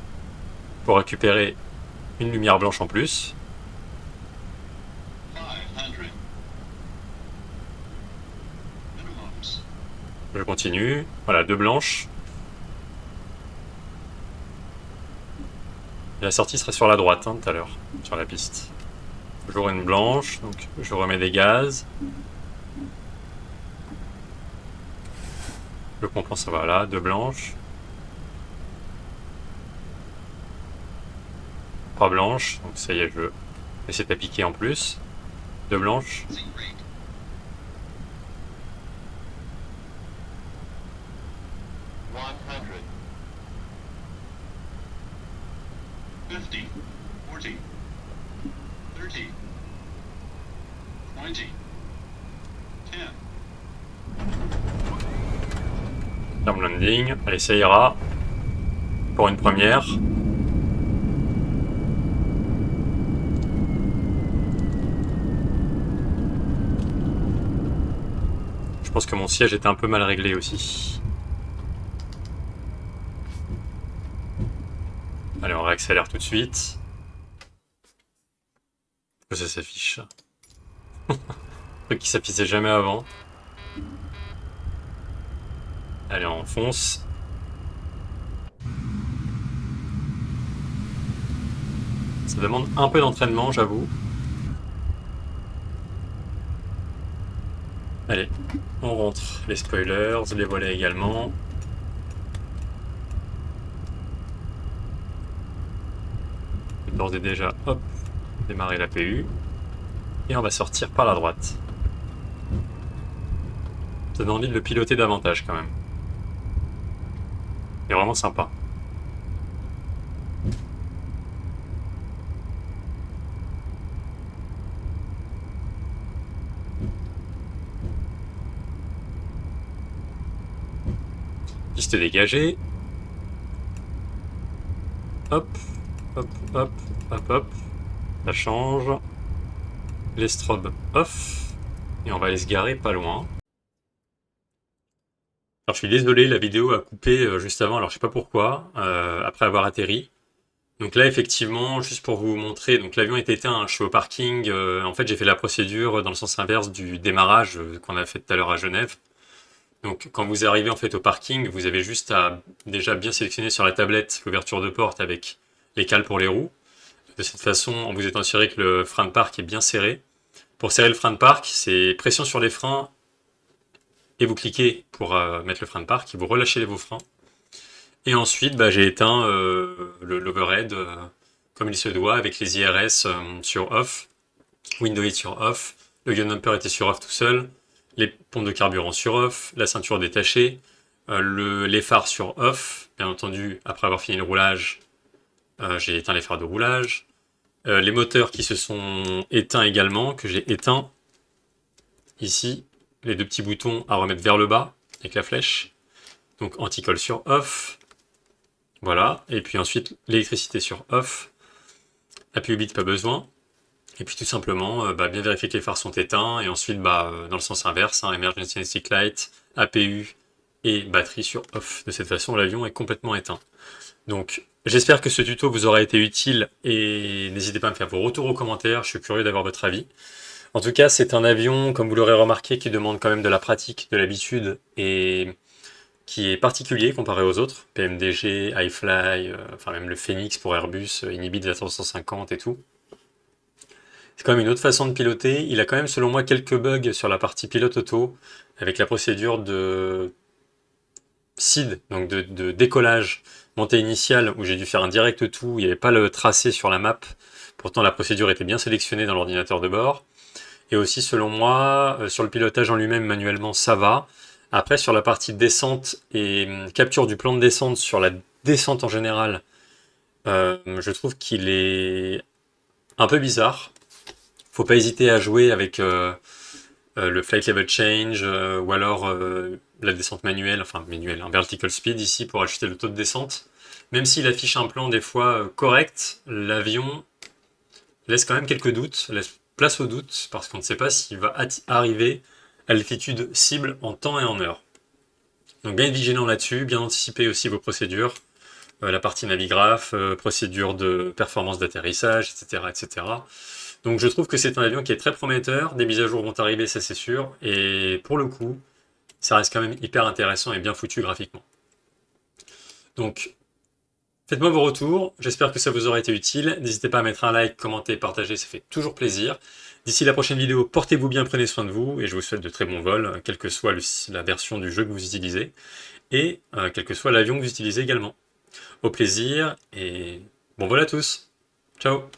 Pour récupérer une lumière blanche en plus. Je continue. Voilà, deux blanches. Et la sortie sera sur la droite hein, tout à l'heure, sur la piste. Toujours une blanche, donc je remets des gaz. Je compense, voilà, deux blanches. Trois blanches, donc ça y est, je essaie de piquer en plus. Deux blanches. Firm landing, allez ça ira pour une première. Je pense que mon siège était un peu mal réglé aussi. Allez, on réaccélère tout de suite. Que ça s'affiche. Truc qui s'affichait jamais avant. Allez, on fonce. Ça demande un peu d'entraînement, j'avoue. Allez, on rentre. Les spoilers, les volets également. D'ores et déjà, hop, démarrer la PU. Et on va sortir par la droite. Ça donne envie de le piloter davantage quand même. Il est vraiment sympa. Piste dégagée. Hop, hop, hop, hop, hop. Ça change. Les strobes off. Et on va aller se garer pas loin. Alors je suis désolé, la vidéo a coupé juste avant, alors je sais pas pourquoi, après avoir atterri. Donc là effectivement, juste pour vous montrer, donc l'avion est éteint, hein, je suis au parking, en fait j'ai fait la procédure dans le sens inverse du démarrage qu'on a fait tout à l'heure à Genève. Donc quand vous arrivez en fait au parking, vous avez juste à déjà bien sélectionner sur la tablette l'ouverture de porte avec les cales pour les roues. De cette façon, en vous étant assuré que le frein de parc est bien serré. Pour serrer le frein de parc, c'est pression sur les freins et vous cliquez pour mettre le frein de parc et vous relâchez vos freins. Et ensuite, j'ai éteint l'overhead comme il se doit avec les IRS sur off, window 8 sur off, le gun number était sur off tout seul, les pompes de carburant sur off, la ceinture détachée, les phares sur off, bien entendu, après avoir fini le roulage, j'ai éteint les phares de roulage, les moteurs qui se sont éteints également, que j'ai éteints ici, les deux petits boutons à remettre vers le bas avec la flèche. Donc anti-colle sur off. Voilà. Et puis ensuite l'électricité sur off. APU bit pas besoin. Et puis tout simplement bien vérifier que les phares sont éteints. Et ensuite dans le sens inverse, emergency stick light, APU et batterie sur off. De cette façon l'avion est complètement éteint. Donc j'espère que ce tuto vous aura été utile et n'hésitez pas à me faire vos retours aux commentaires. Je suis curieux d'avoir votre avis. En tout cas, c'est un avion, comme vous l'aurez remarqué, qui demande quand même de la pratique, de l'habitude, et qui est particulier comparé aux autres. PMDG, iFly, enfin même le Phoenix pour Airbus, Inhibit A350 et tout. C'est quand même une autre façon de piloter. Il a quand même, selon moi, quelques bugs sur la partie pilote auto, avec la procédure de SID, donc de décollage, montée initiale, où j'ai dû faire un direct tout, il n'y avait pas le tracé sur la map, pourtant la procédure était bien sélectionnée dans l'ordinateur de bord. Et aussi, selon moi, sur le pilotage en lui-même, manuellement, ça va. Après, sur la partie descente et capture du plan de descente, sur la descente en général, je trouve qu'il est un peu bizarre. Faut pas hésiter à jouer avec le flight level change ou alors la descente manuelle, un vertical speed ici pour ajuster le taux de descente. Même s'il affiche un plan des fois correct, l'avion laisse quand même quelques doutes, laisse place au doute, parce qu'on ne sait pas s'il va arriver à l'altitude cible en temps et en heure. Donc bien être vigilant là-dessus, bien anticiper aussi vos procédures, la partie navigraphe, procédure de performance d'atterrissage, etc., etc. Donc je trouve que c'est un avion qui est très prometteur, des mises à jour vont arriver, ça c'est sûr, et pour le coup, ça reste quand même hyper intéressant et bien foutu graphiquement. Donc, faites-moi vos retours, j'espère que ça vous aura été utile. N'hésitez pas à mettre un like, commenter, partager, ça fait toujours plaisir. D'ici la prochaine vidéo, portez-vous bien, prenez soin de vous, et je vous souhaite de très bons vols, quelle que soit la version du jeu que vous utilisez, et quel que soit l'avion que vous utilisez également. Au plaisir, et bon vol à tous. Ciao.